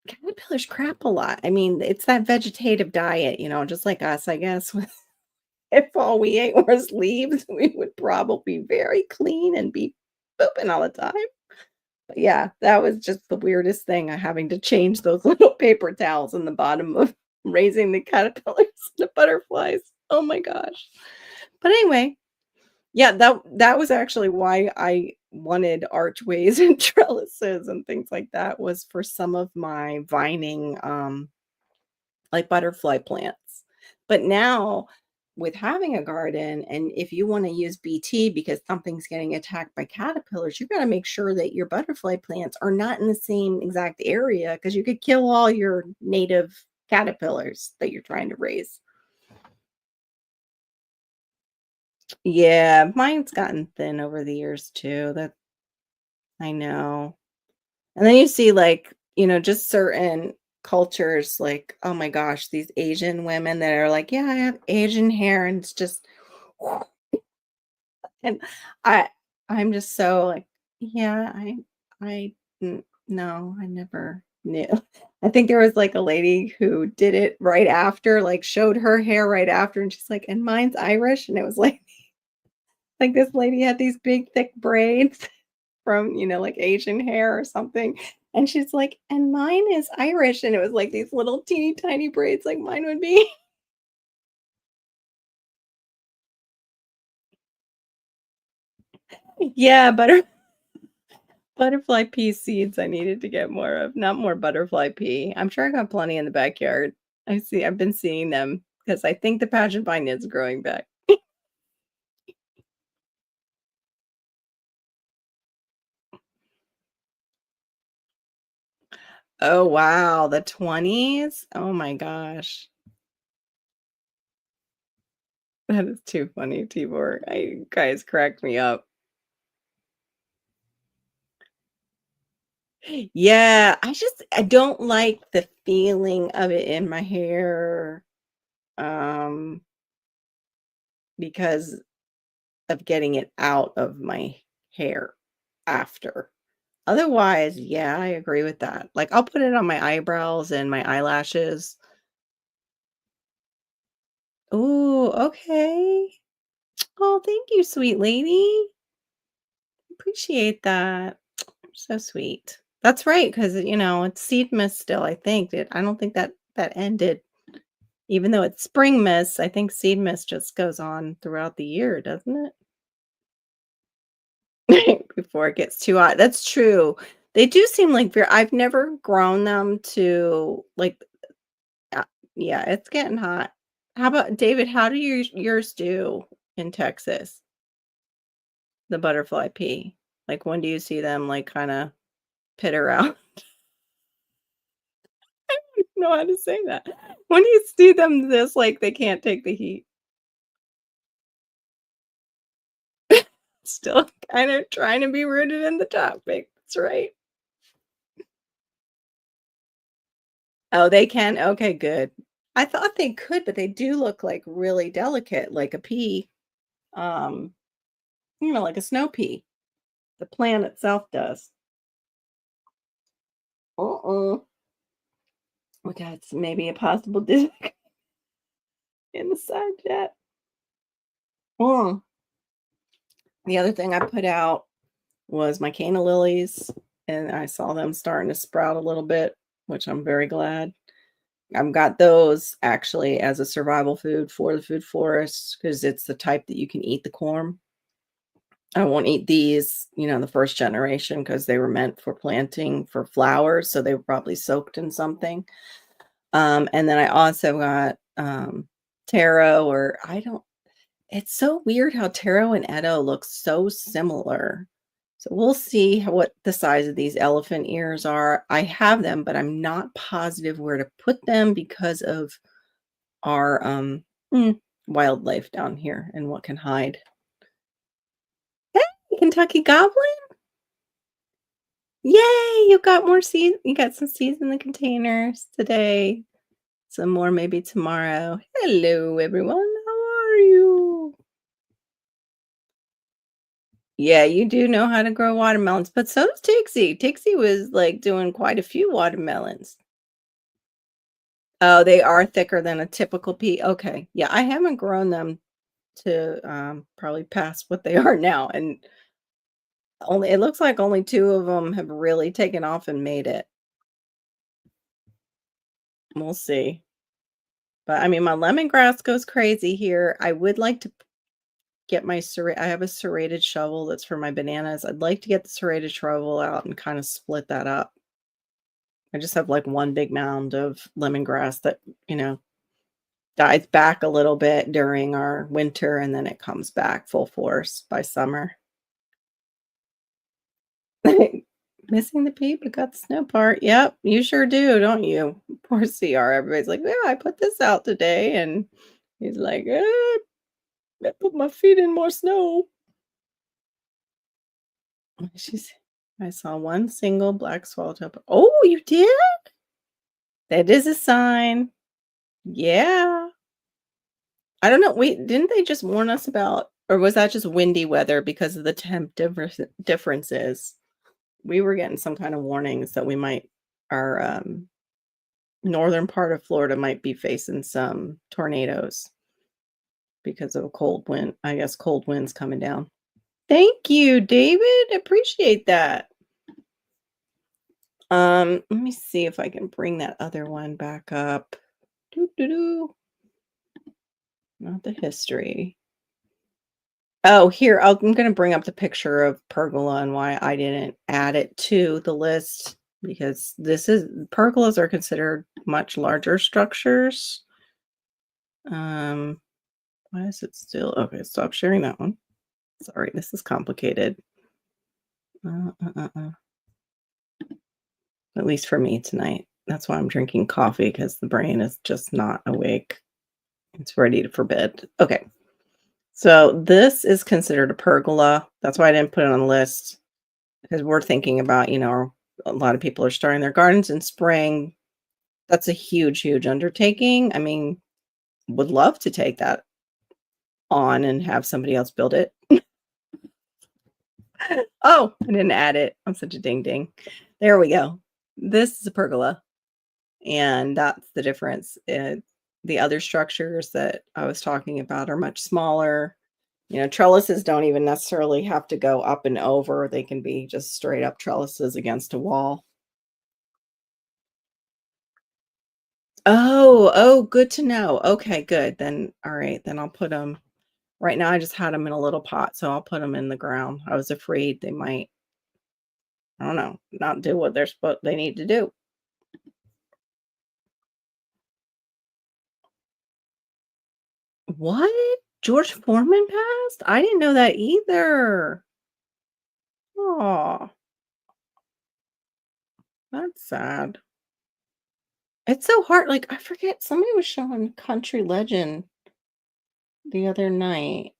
Caterpillars crap a lot. I mean, it's that vegetative diet, just like us, I guess. If all we ate was leaves, we would probably be very clean and be pooping all the time. But yeah, that was just the weirdest thing, having to change those little paper towels in the bottom of raising the caterpillars and the butterflies. Oh my gosh. But anyway, yeah, that was actually why I wanted archways and trellises and things like that was for some of my vining, like butterfly plants. But now with having a garden and if you want to use BT because something's getting attacked by caterpillars, you got to make sure that your butterfly plants are not in the same exact area because you could kill all your native caterpillars that you're trying to raise. Yeah, mine's gotten thin over the years too. That I know. And then you see like, just certain cultures like, oh my gosh, these Asian women that are like, yeah, I have Asian hair and it's just and I I'm just so like, yeah, no, I never knew. I think there was like a lady who did it right after, like showed her hair right after and she's like, and mine's Irish and it was like this lady had these big thick braids from, like Asian hair or something. And she's like, "And mine is Irish." And it was like these little teeny tiny braids like mine would be. Yeah, butterfly pea seeds I needed to get more of, not more butterfly pea. I'm sure I got plenty in the backyard. I've been seeing them because I think the pageant vine is growing back. Oh, wow, the 20s? Oh my gosh. That is too funny, Tibor. I guys cracked me up. Yeah, I don't like the feeling of it in my hair, um, because of getting it out of my hair after. Otherwise, yeah, I agree with that. Like, I'll put it on my eyebrows and my eyelashes. Ooh, okay. Oh, thank you, sweet lady. Appreciate that. So sweet. That's right, because it's seed mist still, I think. I don't think that ended. Even though it's spring mist, I think seed mist just goes on throughout the year, doesn't it? Before it gets too hot. That's true. They do seem like I've never grown them to like uh, yeah, it's getting hot. How about David, how do yours do in Texas? The butterfly pea. Like when do you see them like kind of pitter out? I don't know how to say that. When do you see them this like they can't take the heat? Still kind of trying to be rooted in the topic. That's right. Oh, they can? Okay, good. I thought they could, but they do look like really delicate, like a pea. Um, like a snow pea. The plant itself does. Uh-oh. We got maybe a possible disc in the side chat. Mm. The other thing I put out was my canna lilies, and I saw them starting to sprout a little bit, which I'm very glad. I've got those actually as a survival food for the food forest because it's the type that you can eat the corm. I won't eat these, the first generation because they were meant for planting for flowers, so they were probably soaked in something. And then I also got taro, or I don't. It's so weird how taro and edo look so similar. So we'll see what the size of these elephant ears are. I have them, but I'm not positive where to put them because of our wildlife down here and what can hide. Hey, Kentucky Goblin! Yay! You got more seeds. You got some seeds in the containers today. Some more maybe tomorrow. Hello, everyone. How are you? Yeah, you do know how to grow watermelons, but so does Tixie. Tixie was like doing quite a few watermelons. Oh, they are thicker than a typical pea. Okay. Yeah, I haven't grown them to probably past what they are now. And only it looks like only two of them have really taken off and made it. We'll see. But I mean, my lemongrass goes crazy here. I would like to get I have a serrated shovel that's for my bananas. I'd like to get the serrated shovel out and kind of split that up. I just have like one big mound of lemongrass that, you know, dies back a little bit during our winter and then it comes back full force by summer. Missing the peep, but got the snow part. Yep, you sure do, don't you? Poor CR. Everybody's like, yeah, I put this out today. And he's like, I put my feet in more snow. She's I saw one single black swallowtail. Oh, you did? That is a sign. Yeah. I don't know. Wait, didn't they just warn us about, or was that just windy weather because of the differences? We were getting some kind of warnings that our northern part of Florida might be facing some tornadoes because of a cold wind. I guess cold winds coming down. Thank you, David. Appreciate that. Let me see if I can bring that other one back up. Doo, doo, doo. Not the history. Oh, here, I'm gonna bring up the picture of pergola and why I didn't add it to the list, because pergolas are considered much larger structures. Why is it still okay? Stop sharing that one. Sorry, this is complicated. Uh, uh, uh, uh. At least for me tonight. That's why I'm drinking coffee, because the brain is just not awake. It's ready for bed. Okay. So this is considered a pergola. That's why I didn't put it on the list, because we're thinking about, a lot of people are starting their gardens in spring. That's a huge, huge undertaking. I mean, would love to take that on and have somebody else build it. Oh, I didn't add it. I'm such a ding ding. There we go. This is a pergola, and that's the difference. The other structures that I was talking about are much smaller. Trellises don't even necessarily have to go up and over. They can be just straight up trellises against a wall. Oh, good to know. Okay, good. Then, all right, then I'll put them. Right now, I just had them in a little pot, so I'll put them in the ground. I was afraid they might, I don't know, not do what they need to do. What? George Foreman passed? I didn't know that either. Oh, that's sad. It's so hard. Like, I forget, somebody was showing Country Legend the other night.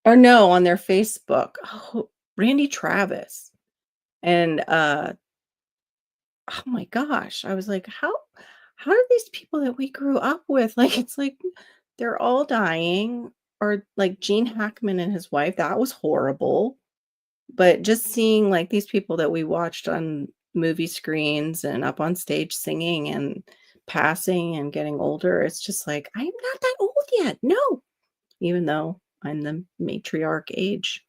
Or no, on their Facebook. Oh, Randy Travis. And oh my gosh, I was like, how do these people that we grew up with, like, it's like they're all dying, or like Gene Hackman and his wife, that was horrible. But just seeing like these people that we watched on movie screens and up on stage singing and passing and getting older, it's just like, I'm not that old yet. No, even though I'm the matriarch age.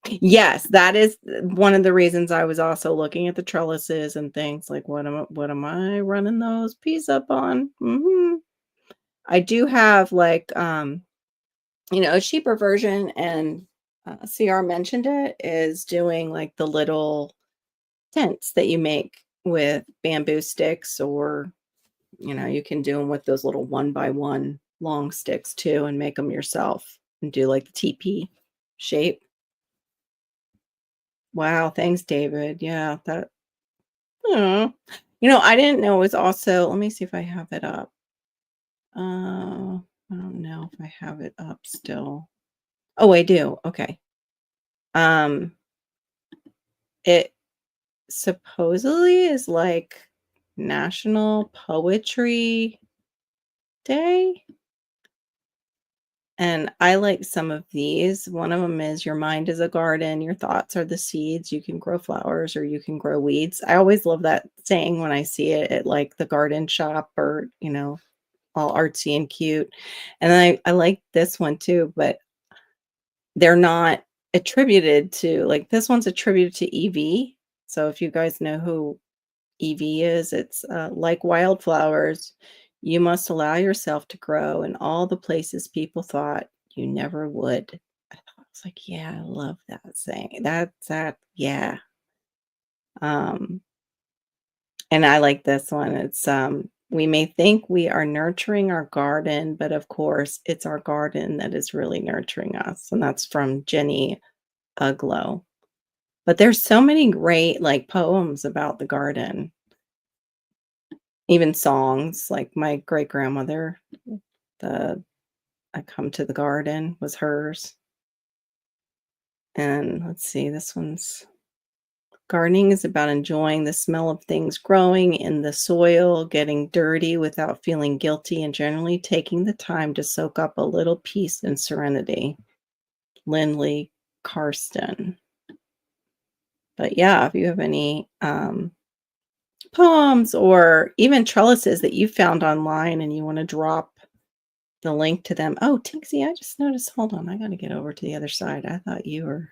Yes, that is one of the reasons I was also looking at the trellises and things like, what am I running those peas up on? I do have like, a cheaper version, and CR mentioned it, is doing like the little tents that you make with bamboo sticks, or you can do them with those little 1 by 1 long sticks too, and make them yourself and do like the teepee shape. Wow, thanks, David. Yeah, that. Aw. I didn't know it was also, let me see if I have it up. I don't know if I have it up still. Oh, I do. Okay. Um, it supposedly is like National Poetry Day. And I like some of these. One of them is, your mind is a garden, your thoughts are the seeds. You can grow flowers or you can grow weeds. I always love that saying when I see it at like the garden shop, or, all artsy and cute. And then I like this one too, but they're not attributed to, like, this one's attributed to EV. So if you guys know who EV is, it's like wildflowers, you must allow yourself to grow in all the places people thought you never would. I was like, yeah, I love that saying. That, yeah. Um, and I like this one. It's we may think we are nurturing our garden, but of course, it's our garden that is really nurturing us. And that's from Jenny Uglow. But there's so many great like poems about the garden, even songs. Like my great grandmother, the "I Come to the Garden" was hers. And let's see, this one's, gardening is about enjoying the smell of things growing in the soil, getting dirty without feeling guilty, and generally taking the time to soak up a little peace and serenity. Lindley Karsten. But yeah, if you have any poems or even trellises that you found online and you want to drop the link to them. Oh, Tinksy, I just noticed. Hold on, I got to get over to the other side. Thought you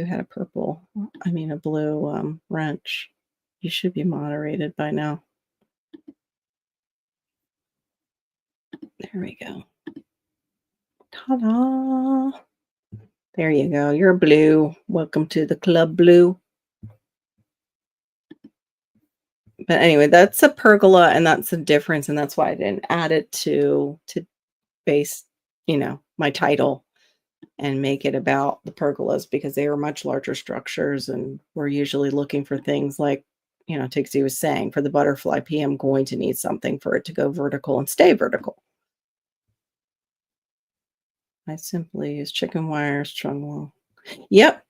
had a purple, I mean, a blue wrench. You should be moderated by now. There we go. Ta-da! There you go. You're blue. Welcome to the club, blue. But anyway, that's a pergola, and that's the difference, and that's why I didn't add it to base, my title, and make it about the pergolas, because they are much larger structures, and we're usually looking for things like, Tixie was saying, for the butterfly pea, I'm going to need something for it to go vertical and stay vertical. I simply use chicken wire strung along. Yep.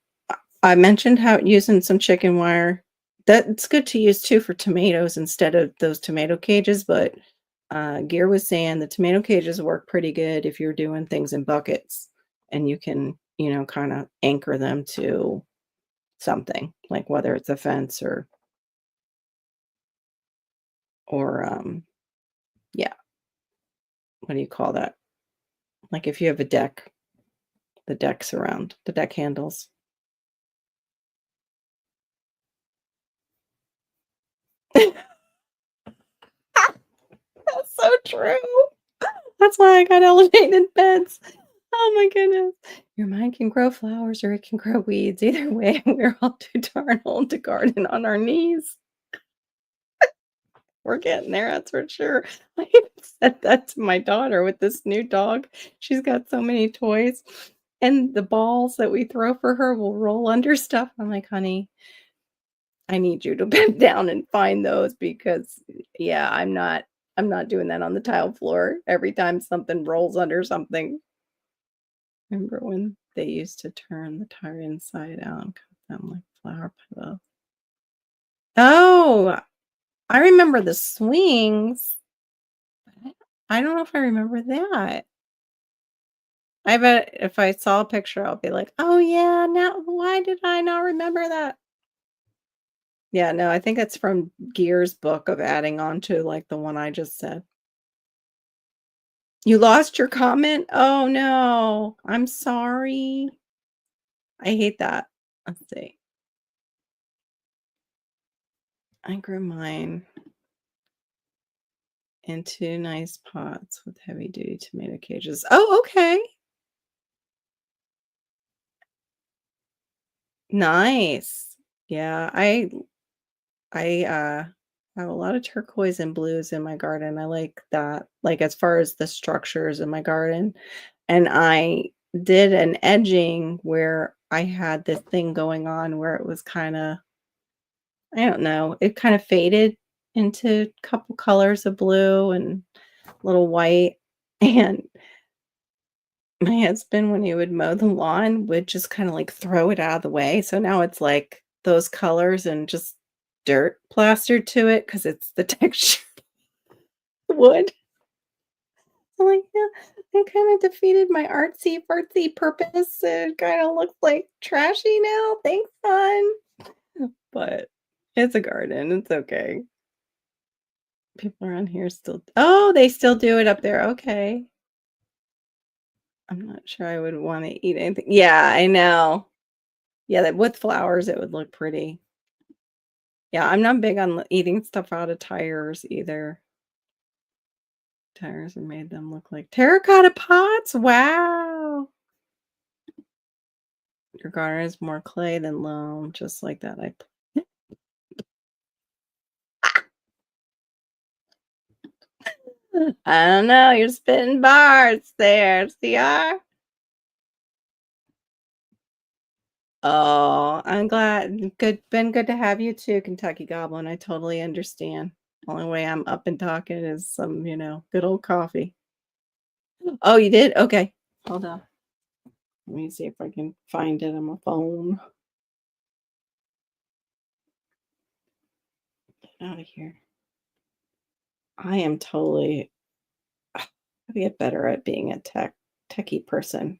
I mentioned how using some chicken wire. That's good to use too for tomatoes instead of those tomato cages, but Gear was saying the tomato cages work pretty good if you're doing things in buckets and you can, kind of anchor them to something, like whether it's a fence or yeah, what do you call that? Like if you have a deck, the decks around, the deck handles. That's so true. That's why I got elevated beds. Oh my goodness. Your mind can grow flowers or it can grow weeds. Either way, we're all too darn old to garden on our knees. We're getting there, that's for sure. I even said that to my daughter with this new dog. She's got so many toys, and the balls that we throw for her will roll under stuff. I'm like, "Honey, I need you to bend down and find those because, yeah, I'm not doing that on the tile floor every time something rolls under something." Remember when they used to turn the tire inside out and cut them like flower pillows? Oh, I remember the swings. I don't know if I remember that. I bet if I saw a picture, I'll be like, "Oh, yeah, now why did I not remember that?" Yeah, no, I think it's from Gear's book of adding on to, like, the one I just said. You lost your comment? Oh, no. I'm sorry. I hate that. Let's see. I grew mine in 2 nice pots with heavy-duty tomato cages. Oh, okay. Nice. Yeah, I have a lot of turquoise and blues in my garden. I like that, like, as far as the structures in my garden, and I did an edging where I had this thing going on where it was kinda I don't know, it kinda faded into a couple colors of blue and little white, and my husband, when he would mow the lawn, would just kinda, like, throw it out of the way, so now it's, like, those colors and just dirt plastered to it because it's the texture of wood. I'm like, "Yeah, it kinda defeated my artsy-fartsy purpose. It kinda looks, like, trashy now. Thanks, son." But it's a garden, it's okay. People around here still Oh, they still do it up there, okay. I'm not sure I would wanna eat anything Yeah, I know. Yeah, that with flowers, it would look pretty. Yeah, I'm not big on eating stuff out of tires either. Tires and made them look like terracotta pots? Wow. Your garden is more clay than loam, just like that. I don't know, you're spitting bars there, CR. Oh, I'm glad. Good to have you too, Kentucky Goblin. I totally understand. Only way I'm up and talking is some, good old coffee. Oh, you did? Okay. Hold on. Let me see if I can find it on my phone. Get out of here. I am totally I get better at being a techie person.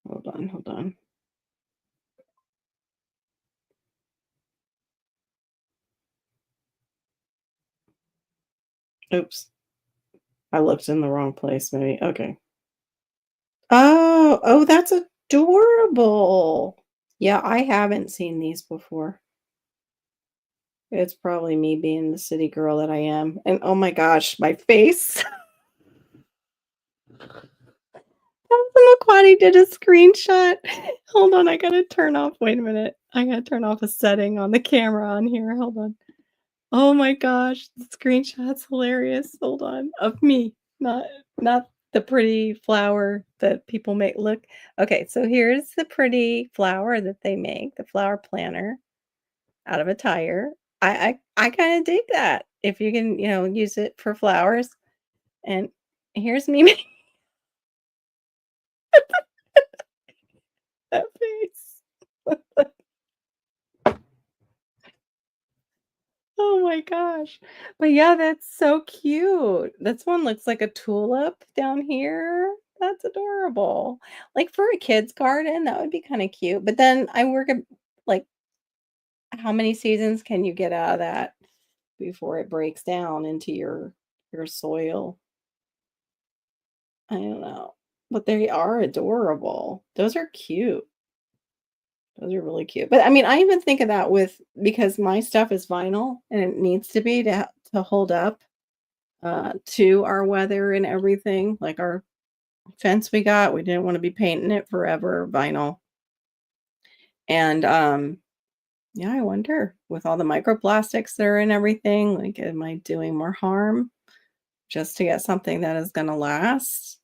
Hold on, hold on. Oops. I looked in the wrong place, maybe. Okay. Oh, that's adorable. Yeah, I haven't seen these before. It's probably me being the city girl that I am. And oh my gosh, my face. Look what he did a screenshot. Hold on, I gotta turn off. Wait a minute. I gotta turn off a setting on the camera on here. Hold on. Oh my gosh, the screenshot's hilarious. Hold on. Of me, not the pretty flower that people make look. Okay, so here's the pretty flower that they make, the flower planter out of a tire. I kinda dig that. If you can, use it for flowers. And here's me making that face. Oh my gosh. But yeah, that's so cute. This one looks like a tulip down here. That's adorable. Like for a kid's garden, that would be kind of cute. But then I work at like how many seasons can you get out of that before it breaks down into your soil? I don't know. But they are adorable. Those are cute. Those are really cute. But I mean, I even think of that with because my stuff is vinyl and it needs to be to hold up to our weather and everything. Like our fence we got, we didn't want to be painting it forever, vinyl. And yeah, I wonder with all the microplastics that are in everything, like am I doing more harm just to get something that is going to last?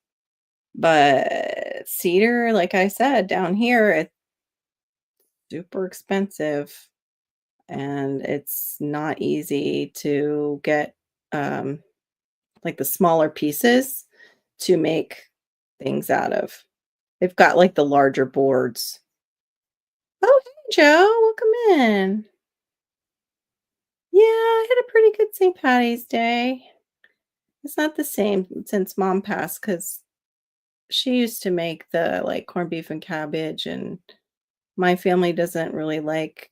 But cedar, like I said, down here, it's super expensive and it's not easy to get um like the smaller pieces to make things out of. They've got like the larger boards. Oh, hey Joe, welcome in. Yeah, I had a pretty good St. Patty's Day. It's not the same since mom passed because she used to make the like corned beef and cabbage, and my family doesn't really like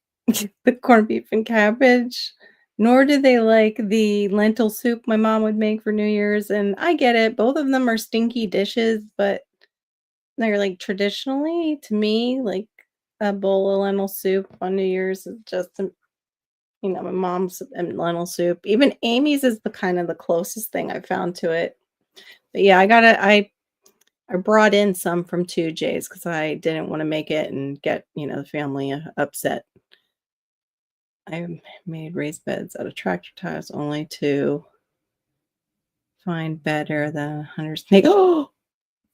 the corned beef and cabbage, nor do they like the lentil soup my mom would make for New Year's. And I get it, both of them are stinky dishes, but they're like traditionally to me, like a bowl of lentil soup on New Year's is just my mom's and lentil soup. Even Amy's is the kind of the closest thing I found to it. But yeah, I brought in some from 2J's because I didn't want to make it and get, the family upset. I made raised beds out of tractor tires only to find better than 100 snake. Oh,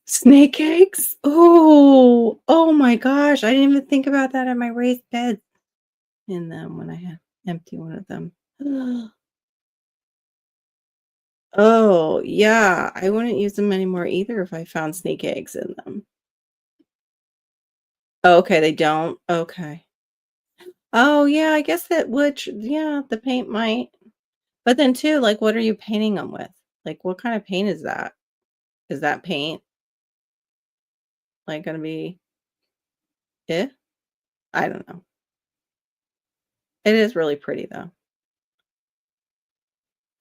snake eggs. Oh my gosh. I didn't even think about that in my raised beds in them when I had empty one of them. Oh, yeah. I wouldn't use them anymore either if I found snake eggs in them. Oh, okay, they don't. Okay. Oh, yeah, I guess that would, yeah, the paint might. But then too, like, what are you painting them with? Like, what kind of paint is that? Is that paint like gonna be eh? I don't know. It is really pretty though.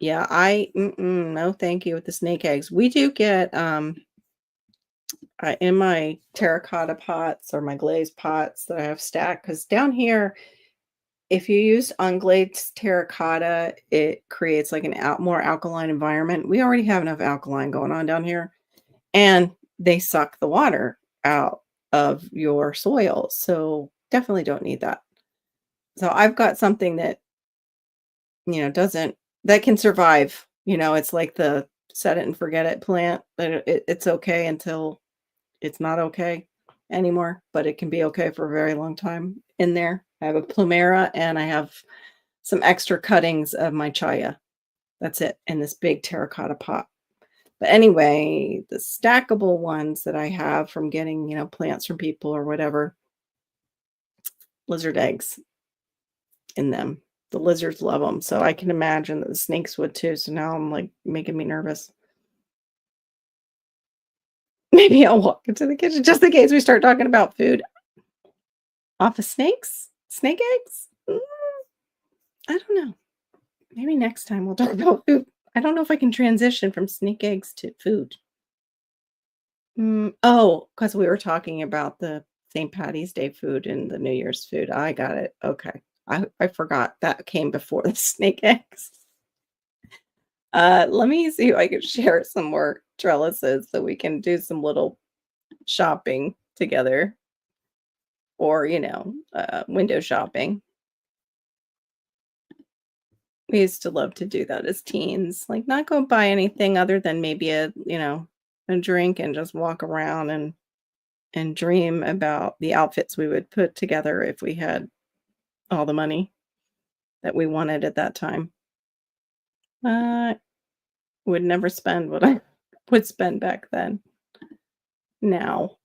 Yeah, no, thank you with the snake eggs. We do get in my terracotta pots or my glazed pots that I have stacked because down here if you use unglazed terracotta, it creates like an more alkaline environment. We already have enough alkaline going on down here, and they suck the water out of your soil. So definitely don't need that. So I've got something that, doesn't that can survive. It's like the set it and forget it plant. That it's okay until it's not okay anymore, but it can be okay for a very long time in there. I have a plumera and I have some extra cuttings of my chaya. That's it in this big terracotta pot. But anyway, the stackable ones that I have from getting, plants from people or whatever, lizard eggs in them. The lizards love them. So I can imagine that the snakes would too. So now I'm like making me nervous. Maybe I'll walk into the kitchen just in case we start talking about food. Off of snakes? Snake eggs? I don't know. Maybe next time we'll talk about food. I don't know if I can transition from snake eggs to food. Oh, because we were talking about the St. Patty's Day food and the New Year's food. I got it. Okay. I forgot that came before the snake eggs. Let me see if I can share some more trellises so we can do some little shopping together or, window shopping. We used to love to do that as teens, like not go buy anything other than maybe a drink and just walk around and dream about the outfits we would put together if we had all the money that we wanted at that time. I would never spend what I would spend back then now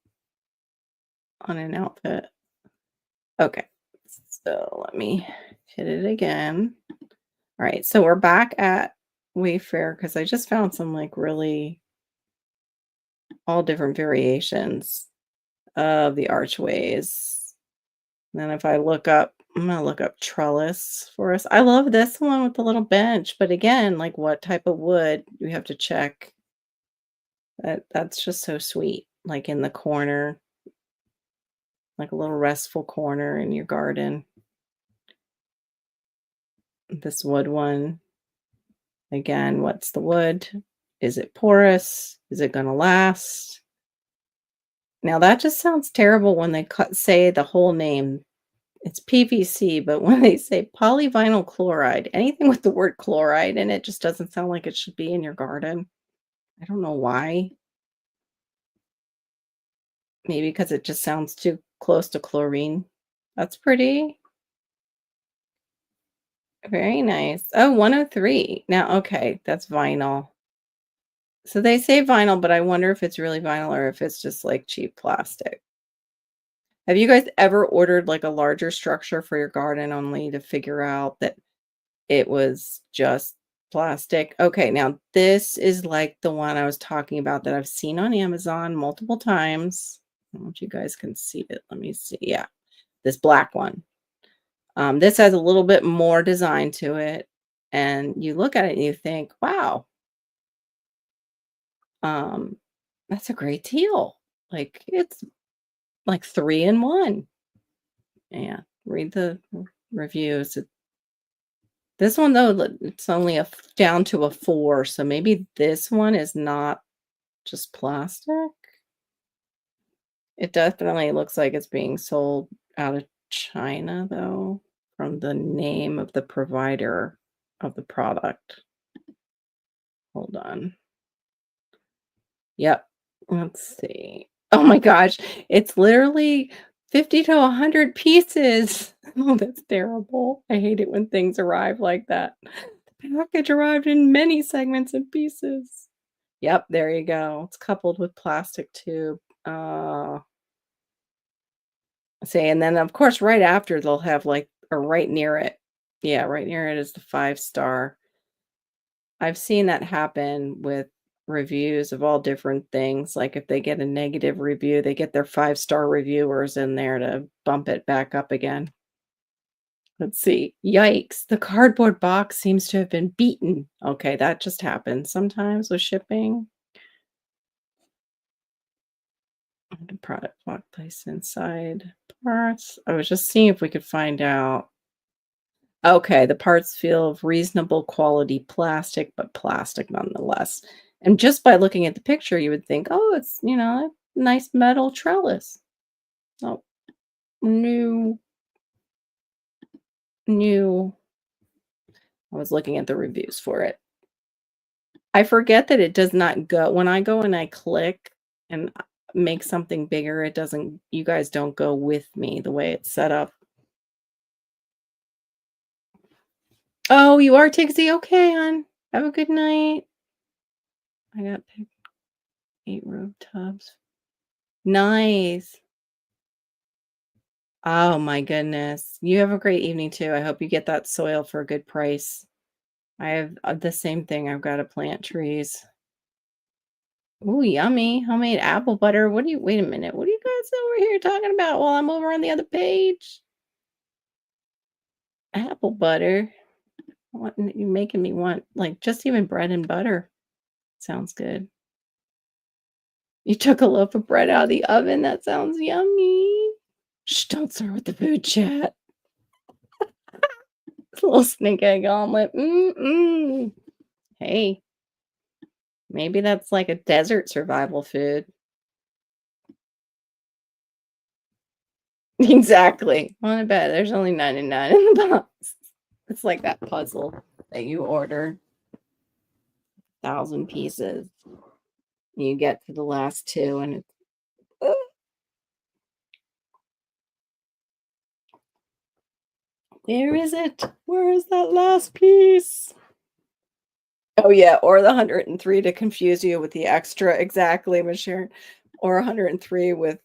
on an outfit. Okay. So let me hit it again. All right, so we're back at Wayfair because I just found some like really all different variations of the archways. And then if I look up, I'm gonna look up trellis for us. I love this one with the little bench, but again, like what type of wood you have to check. That's just so sweet. Like in the corner, like a little restful corner in your garden. This wood one, again, what's the wood? Is it porous? Is it gonna last? Now that just sounds terrible when they say the whole name. It's PVC, but when they say polyvinyl chloride, anything with the word chloride in it just doesn't sound like it should be in your garden. I don't know why. Maybe because it just sounds too close to chlorine. That's pretty. Very nice. Oh, 103. Now, okay, that's vinyl. So they say vinyl, but I wonder if it's really vinyl or if it's just like cheap plastic. Have you guys ever ordered like a larger structure for your garden only to figure out that it was just plastic? Okay, now this is like the one I was talking about that I've seen on Amazon multiple times. I don't know if you guys can see it. Let me see. Yeah, this black one. This has a little bit more design to it, and you look at it and you think, wow, um, that's a great deal. Like it's like 3 in 1. Yeah, read the reviews. This one though, it's only down to a 4, so maybe this one is not just plastic. It definitely looks like it's being sold out of China though, from the name of the provider of the product. Hold on. Yep. Let's see. Oh my gosh, it's literally 50 to 100 pieces. Oh, that's terrible. I hate it when things arrive like that. The package arrived in many segments and pieces. Yep, there you go. It's coupled with plastic tube. See, and then of course right after they'll have like or right near it. Yeah, right near it is the 5-star. I've seen that happen with reviews of all different things. Like if they get a negative review, they get their 5-star reviewers in there to bump it back up again. Let's see. Yikes. The cardboard box seems to have been beaten. Okay, that just happens sometimes with shipping. The product block place inside parts. I was just seeing if we could find out. Okay, the parts feel of reasonable quality plastic, but plastic nonetheless. And just by looking at the picture, you would think, oh, it's, a nice metal trellis. Oh, new, new. I was looking at the reviews for it. I forget that it does not go when I go and I click and make something bigger, it doesn't, you guys don't go with me the way it's set up. Oh, you are Tixie. Okay, hon. Have a good night. I got 8 roof tubs. Nice. Oh my goodness. You have a great evening too. I hope you get that soil for a good price. I have the same thing. I've got to plant trees. Ooh, yummy. Homemade apple butter. Wait a minute. What are you guys over here talking about while I'm over on the other page? Apple butter. What you making me want like just even bread and butter. Sounds good. You took a loaf of bread out of the oven. That sounds yummy. Shh, don't start with the food chat. It's a little snake egg omelet. Mm-mm. Hey, maybe that's like a desert survival food. Exactly. On a bet. There's only 99 in the box. It's like that puzzle that you order 1,000 pieces. You get to the last two and it's where is it? Where is that last piece? Oh yeah, or the 103 to confuse you with the extra, exactly, Miss Sharon. Or 103 with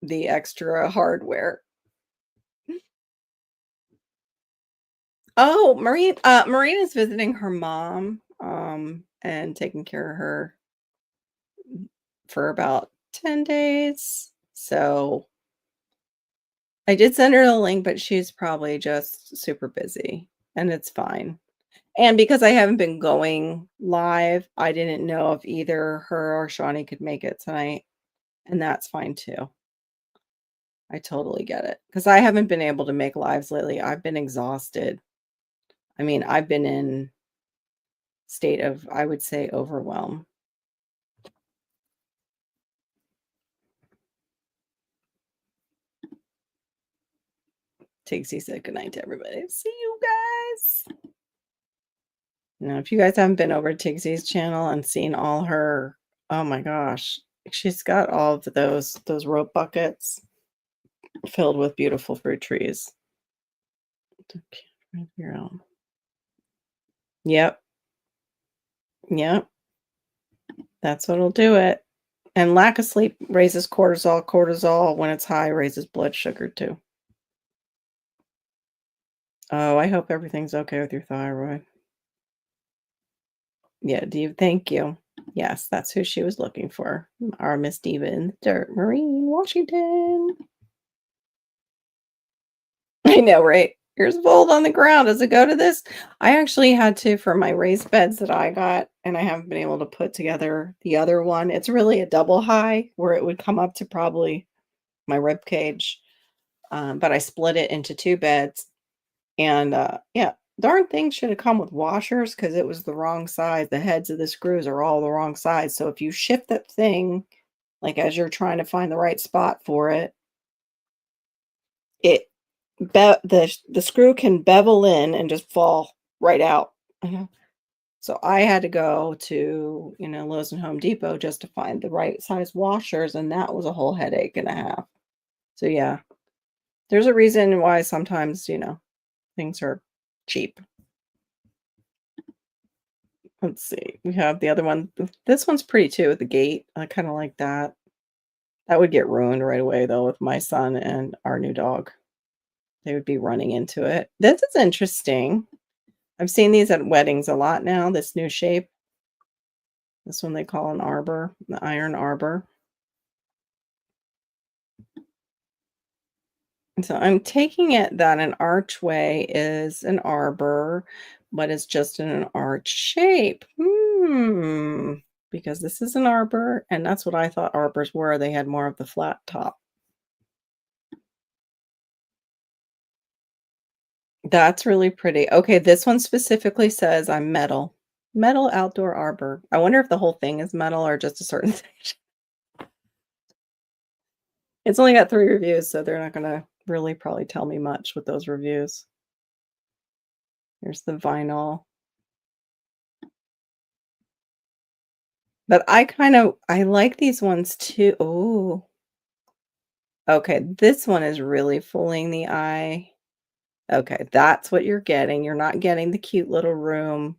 the extra hardware. Oh, Marina's visiting her mom, and taking care of her for about 10 days. So, I did send her the link, but she's probably just super busy, and it's fine. And because I haven't been going live, I didn't know if either her or Shawnee could make it tonight, and that's fine too. I totally get it because I haven't been able to make lives lately. I've been exhausted. I mean, I've been in state of, I would say, overwhelm. Tixie said goodnight to everybody. See you guys. Now, if you guys haven't been over to Tixie's channel and seen all her, oh my gosh, she's got all of those rope buckets filled with beautiful fruit trees. Yep, yep, that's what'll do it. And lack of sleep raises cortisol. Cortisol, when it's high, raises blood sugar too. Oh, I hope everything's okay with your thyroid. Yeah, thank you. Yes, that's who she was looking for. Our Miss Diva in the dirt, Marine, Washington. I know, right? Here's Bold on the ground. Does it go to this? I actually had to for my raised beds that I got, and I haven't been able to put together the other one. It's really a double high where it would come up to probably my rib cage. But I split it into two beds. And yeah, darn thing should have come with washers because it was the wrong size. The heads of the screws are all the wrong size. So if you shift that thing, like as you're trying to find the right spot for it, it the screw can bevel in and just fall right out. Mhm. So I had to go to, Lowe's and Home Depot just to find the right size washers, and that was a whole headache and a half. So yeah, there's a reason why sometimes, things are cheap. Let's see. We have the other one. This one's pretty too with the gate. I kind of like that. That would get ruined right away though with my son and our new dog. They would be running into it. This is interesting. I've seen these at weddings a lot now, this new shape. This one they call an arbor, the iron arbor. And so I'm taking it that an archway is an arbor, but it's just in an arch shape. Because this is an arbor, and that's what I thought arbors were. They had more of the flat top. That's really pretty. Okay, this one specifically says I'm metal. Metal outdoor arbor. I wonder if the whole thing is metal or just a certain section. It's only got 3 reviews, so they're not gonna really probably tell me much with those reviews. Here's the vinyl. But I like these ones too. Oh, okay, this one is really fooling the eye. Okay, that's what you're getting. You're not getting the cute little room.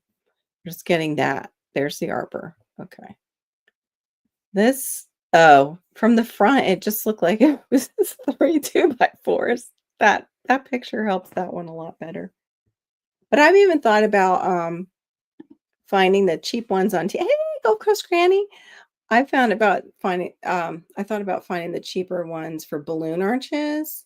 You're just getting that. There's the arbor. Okay. This from the front, it just looked like it was 3 2x4s. That picture helps that one a lot better. But I've even thought about, finding the cheap ones on Hey, Gold Coast Granny. I thought about finding the cheaper ones for balloon arches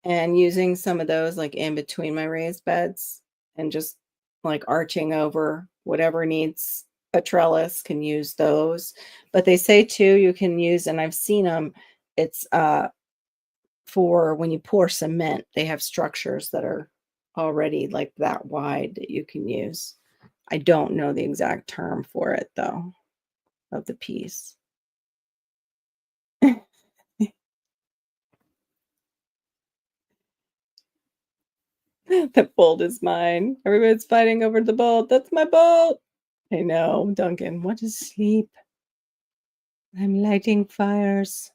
and using some of those, like, in between my raised beds and just, like, arching over whatever needs a trellis can use those. But they say too you can use, and I've seen them. It's, for when you pour cement, they have structures that are already, like, that wide that you can use. I don't know the exact term for it, though, of the piece. The bolt is mine. Everybody's fighting over the bolt. That's my bolt. I know, Duncan. What is sleep? I'm lighting fires,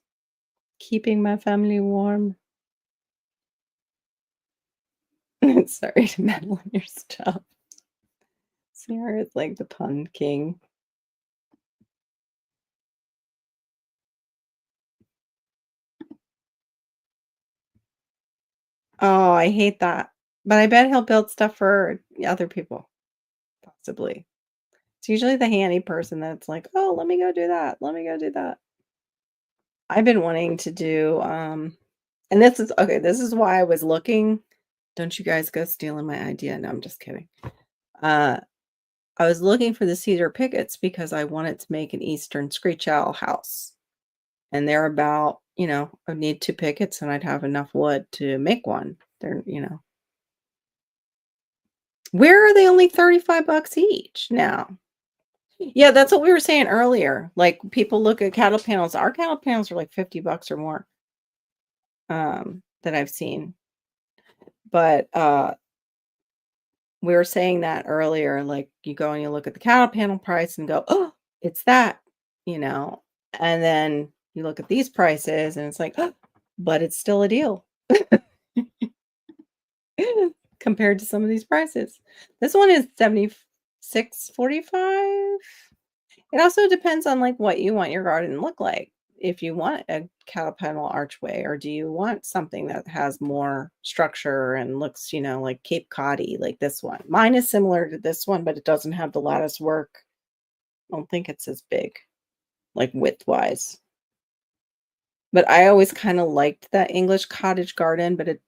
keeping my family warm. Sorry to meddle in your stuff. Sarah is like the pun king. Oh, I hate that. But I bet he'll build stuff for other people, possibly. It's usually the handy person that's like, "Oh, let me go do that. Let me go do that." I've been wanting to do, and this is okay, this is why I was looking. Don't you guys go stealing my idea. No, I'm just kidding. Uh, I was looking for the cedar pickets because I wanted to make an Eastern screech owl house. And they're about, I need 2 pickets and I'd have enough wood to make one. Where are they only 35 bucks each now? Yeah, that's what we were saying earlier. Like people look at cattle panels. Our cattle panels are like 50 bucks or more, that I've seen. But we were saying that earlier, like you go and you look at the cattle panel price and go, "Oh, it's that," you know. And then you look at these prices and it's like, "Oh, but it's still a deal." Compared to some of these prices. This one is 76.45. It also depends on, like, what you want your garden to look like. If you want a cow panel archway, or do you want something that has more structure and looks, like Cape Coddy, like this one. Mine is similar to this one, but it doesn't have the lattice work. I don't think it's as big, like, width-wise. But I always kinda liked that English cottage garden, but I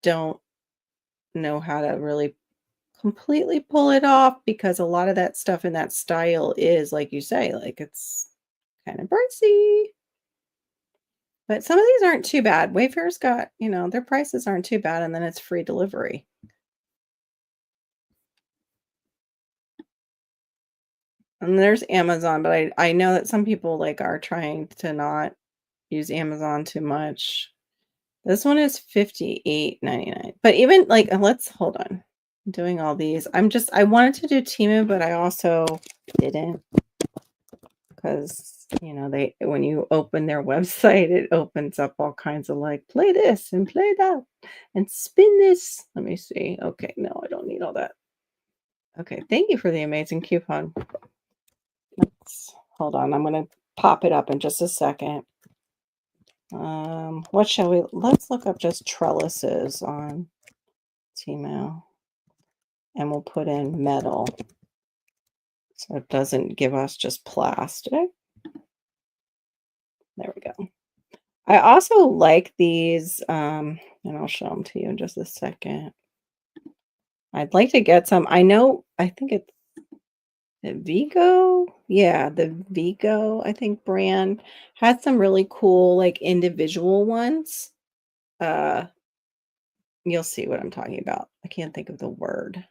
don't know how to really completely pull it off because a lot of that stuff in that style is, like you say, like, it's kinda pricey. But some of these aren't too bad. Wayfair's got, their prices aren't too bad, and then it's free delivery. And there's Amazon, but I know that some people, like, are trying to not use Amazon too much. This one is 58.99. But even, like, let's hold on. I'm doing all these. I wanted to do Temu, but I also didn't. Because, they when you open their website, it opens up all kinds of like, play this and play that and spin this. Let me see. Okay, no, I don't need all that. Okay, thank you for the amazing coupon. Hold on, I'm gonna pop it up in just a second. What shall we let's look up just trellises on Temu and we'll put in metal so it doesn't give us just plastic. There we go. I also like these, and I'll show them to you in just a second. I'd like to get some. I think it's the Vigo. Yeah, the Vigo, I think brand has some really cool like individual ones. Uh, you'll see what I'm talking about. I can't think of the word.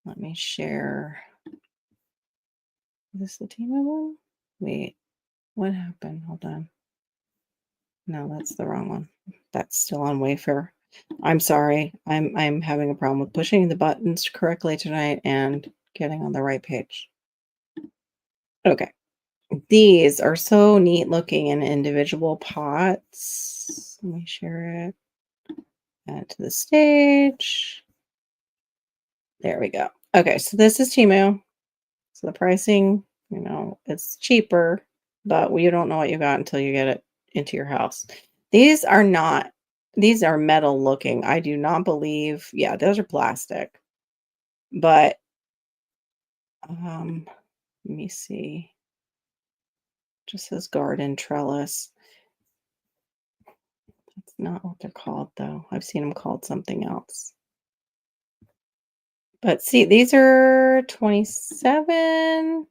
Let me share. Is this the Timo one? Wait, what happened? Hold on. No, that's the wrong one. That's still on Wayfair. I'm sorry. I'm having a problem with pushing the buttons correctly tonight and getting on the right page. Okay. These are so neat looking in individual pots. Let me share it. Add to the stage. There we go. Okay, so this is Temu. So the pricing, it's cheaper, but you don't know what you got until you get it into your house. These are not, these are metal looking. I do not believe, yeah, those are plastic. But let me see. Just says garden trellis. That's not what they're called though. I've seen them called something else. But see, these are 27.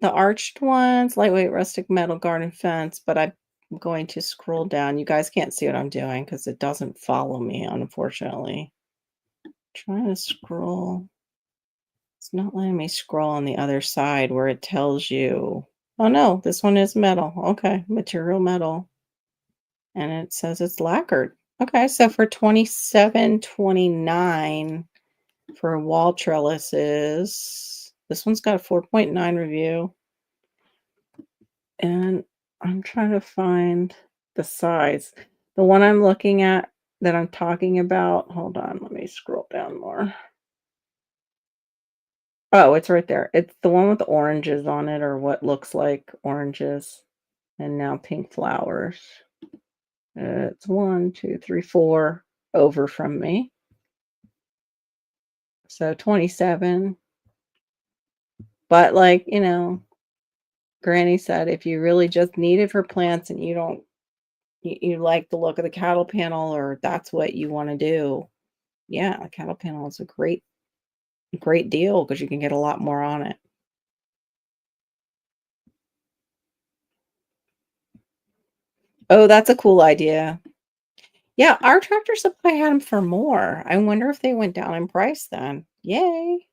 The arched ones, lightweight rustic metal garden fence, but I'm going to scroll down. You guys can't see what I'm doing because it doesn't follow me, unfortunately. Trying to scroll. It's not letting me scroll on the other side where it tells you. Oh no, this one is metal. Okay, material metal. And it says it's lacquered. Okay, so for 27.29 for wall trellises. This one's got a 4.9 review. And I'm trying to find the size. The one I'm looking at that I'm talking about, hold on, let me scroll down more. Oh, it's right there. It's the one with the oranges on it, or what looks like oranges, and now pink flowers. It's 1, 2, 3, 4. over from me. So 27. But like, Granny said, if you really just need it for plants and you don't you like the look of the cattle panel or that's what you want to do, yeah, a cattle panel is a great deal because you can get a lot more on it. Oh, that's a cool idea. Yeah, our Tractor Supply had them for more. I wonder if they went down in price then. Yay.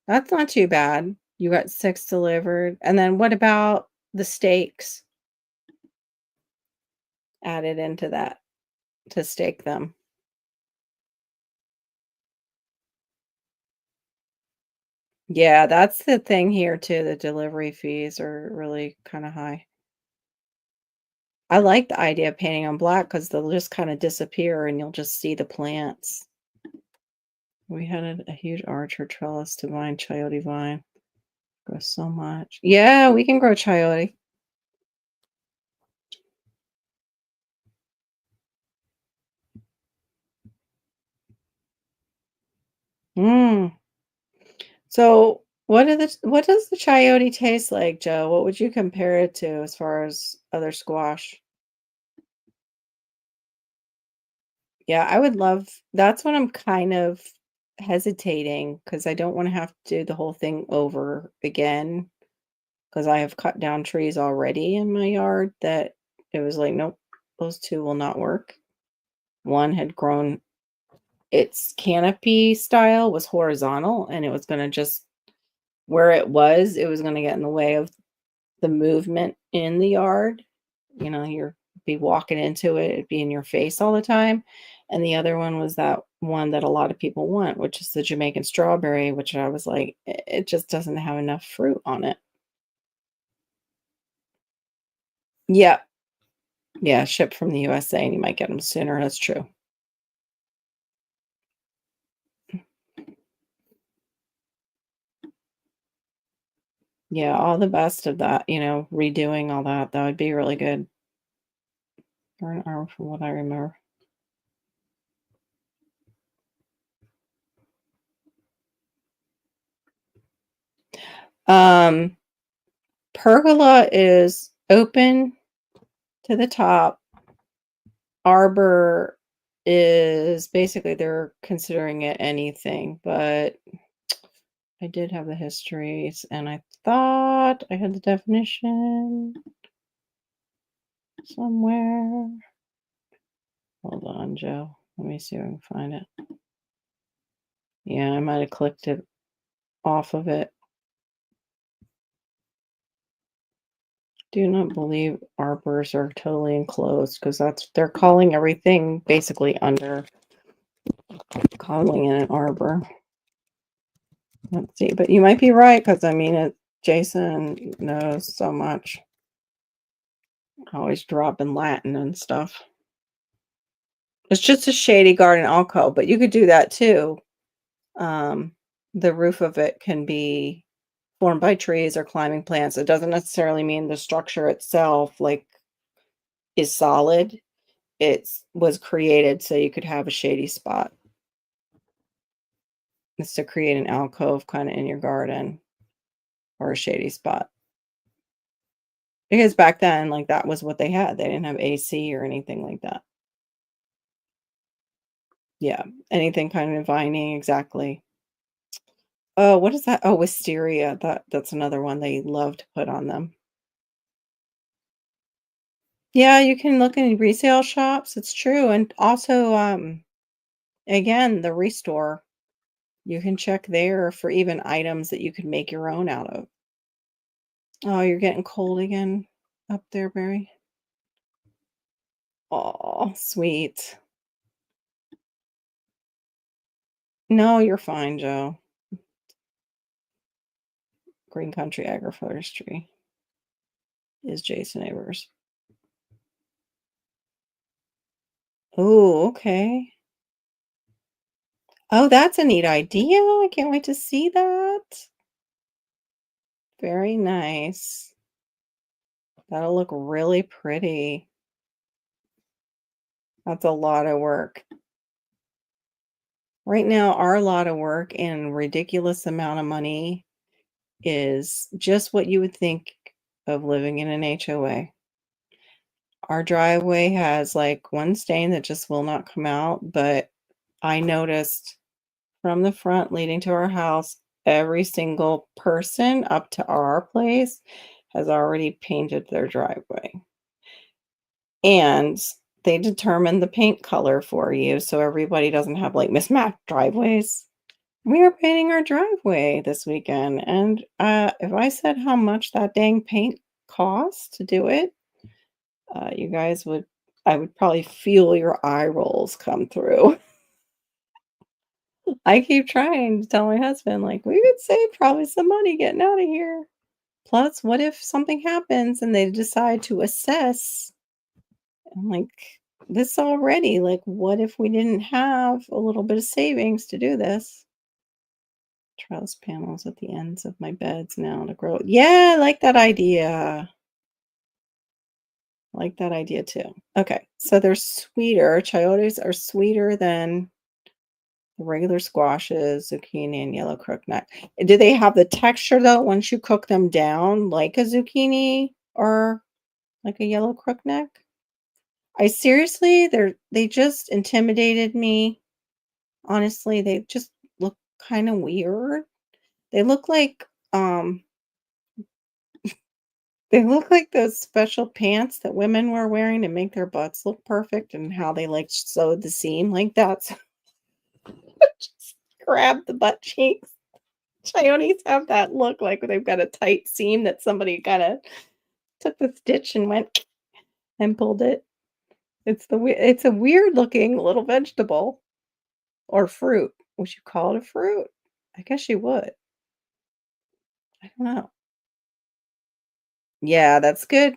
That's not too bad. You got 6 delivered. And then what about the steaks added into that to stake them? Yeah, that's the thing here too. The delivery fees are really kind of high. I like the idea of painting on black because they'll just kind of disappear and you'll just see the plants. We had a huge archer trellis to vine, chayote vine. Grows so much. Yeah, we can grow chayote. Mm. So what does the chayote taste like, Joe? What would you compare it to as far as other squash? Yeah, I would love that's what I'm kind of hesitating because I don't want to have to do the whole thing over again because I have cut down trees already in my yard that it was like, nope, those two will not work. One had grown its canopy style was horizontal and it was going to just where it was going to get in the way of the movement in the yard. You're be walking into it, it'd be in your face all the time. And the other one was that one that a lot of people want, which is the Jamaican strawberry, which I was like, it just doesn't have enough fruit on it. Yeah. Yeah. Shipped from the USA and you might get them sooner. That's true. Yeah. All the best of that, redoing all that. That would be really good. Or an hour from what I remember. Um, Pergola is open to the top. Arbor is basically they're considering it anything, but I did have the histories and I thought I had the definition somewhere. Hold on, Joe. Let me see if I can find it. Yeah, I might have clicked it off of it. Do not believe arbors are totally enclosed because they're calling everything basically under calling it an arbor. Let's see, but you might be right because I mean Jason knows so much. Always dropping Latin and stuff. It's just a shady garden alcove, but you could do that too. Um, the roof of it can be formed by trees or climbing plants. It doesn't necessarily mean the structure itself like is solid. It's was created so you could have a shady spot. It's to create an alcove kind of in your garden or a shady spot. Because back then, like that was what they had. They didn't have AC or anything like that. Yeah, anything kind of vining, exactly. Oh, what is that? Oh, wisteria. That's another one they love to put on them. Yeah, you can look in resale shops. It's true. And also, again, the restore. You can check there for even items that you could make your own out of. Oh, you're getting cold again up there, Barry. Oh, sweet. No, you're fine, Joe. Green Country Agroforestry is Jason Avers. Oh, okay. Oh, that's a neat idea. I can't wait to see that. Very nice. That'll look really pretty. That's a lot of work. Right now, our lot of work and ridiculous amount of money is just what you would think of living in an HOA. Our driveway has like one stain that just will not come out, but I noticed from the front leading to our house, every single person up to our place has already painted their driveway. And they determine the paint color for you so everybody doesn't have like mismatched driveways. We are painting our driveway this weekend, and, if I said how much that dang paint costs to do it, you guys would I would probably feel your eye rolls come through. I keep trying to tell my husband, like, "We would save probably some money getting out of here." Plus, what if something happens and they decide to assess? I'm like, "This already, like, what if we didn't have a little bit of savings to do this?" Trellis panels at the ends of my beds now to grow. Yeah, I like that idea. I like that idea too. Okay, so they're sweeter. Chayotes are sweeter than the regular squashes, zucchini, and yellow crookneck. Do they have the texture though once you cook them down like a zucchini or like a yellow crookneck? I seriously, they just intimidated me. Honestly, they just look kind of weird. They look like they look like those special pants that women were wearing to make their butts look perfect and how they, like, sewed the seam like that, so just grab the butt cheeks. Coyotes have that look like they've got a tight seam that somebody kinda took the stitch and went and pulled it. It's a weird looking little vegetable or fruit. Would you call it a fruit? I guess you would. I don't know. Yeah, that's good.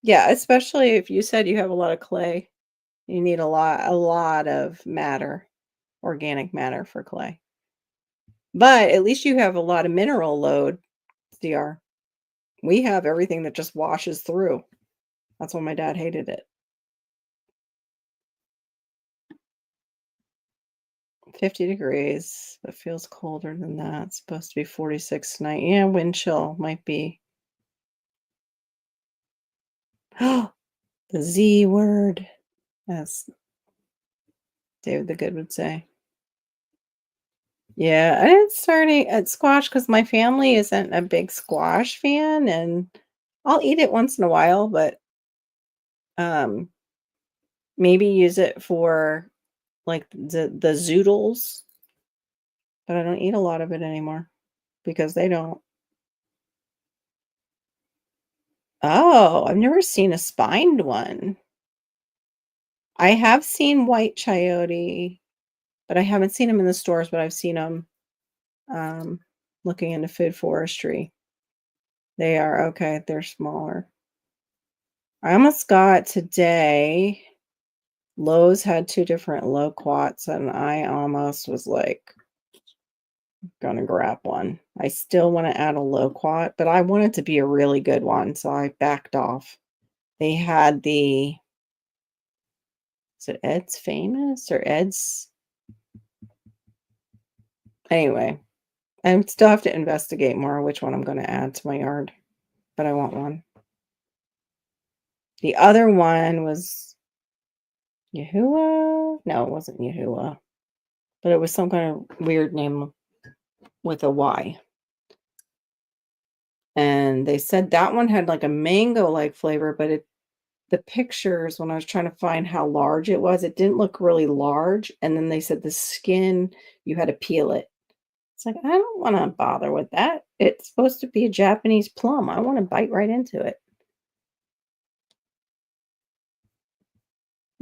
Yeah, especially if you said you have a lot of clay. You need a lot of matter, organic matter for clay. But at least you have a lot of mineral load, CR. We have everything that just washes through. That's why my dad hated it. 50 degrees. It feels colder than that. It's supposed to be 46 tonight. Yeah, wind chill might be. The Z word, as David the Good would say. Yeah, and it's starting at squash because my family isn't a big squash fan, and I'll eat it once in a while, but um, maybe use it for like the zoodles, but I don't eat a lot of it anymore because they don't. Oh, I've never seen a spined one. I have seen white chayote, but I haven't seen them in the stores, but I've seen them looking into food forestry. They are okay. They're smaller. I almost got today. Lowe's had 2 different loquats, and I almost was, like, gonna grab one. I still wanna add a loquat, but I want it to be a really good one, so I backed off. They had the is it Ed's Famous or Ed's anyway, I still have to investigate more which one I'm gonna add to my yard, but I want one. The other one was Yahuwah? No, it wasn't Yahuwah, but it was some kind of weird name with a Y. And they said that one had, like, a mango-like flavor, but the pictures, when I was trying to find how large it was, it didn't look really large, and then they said the skin, you had to peel it. It's like, I don't wanna bother with that. It's supposed to be a Japanese plum. I wanna bite right into it.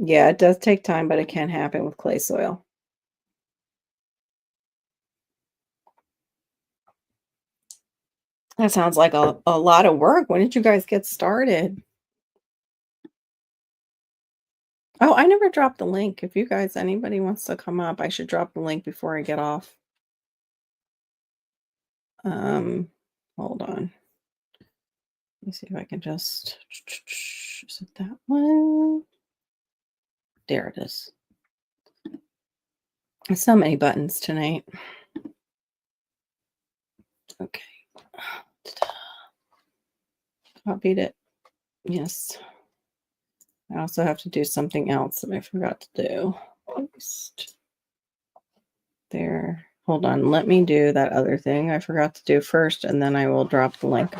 Yeah, it does take time, but it can happen with clay soil. That sounds like a lot of work. When did you guys get started? Oh, I never dropped the link. If you guys anybody wants to come up, I should drop the link before I get off. Um, hold on. Let me see if I can just is it that one? There it is. So many buttons tonight. Okay. Copied it. Yes. I also have to do something else that I forgot to do. Paste. There. Hold on. Let me do that other thing I forgot to do first, and then I will drop the link.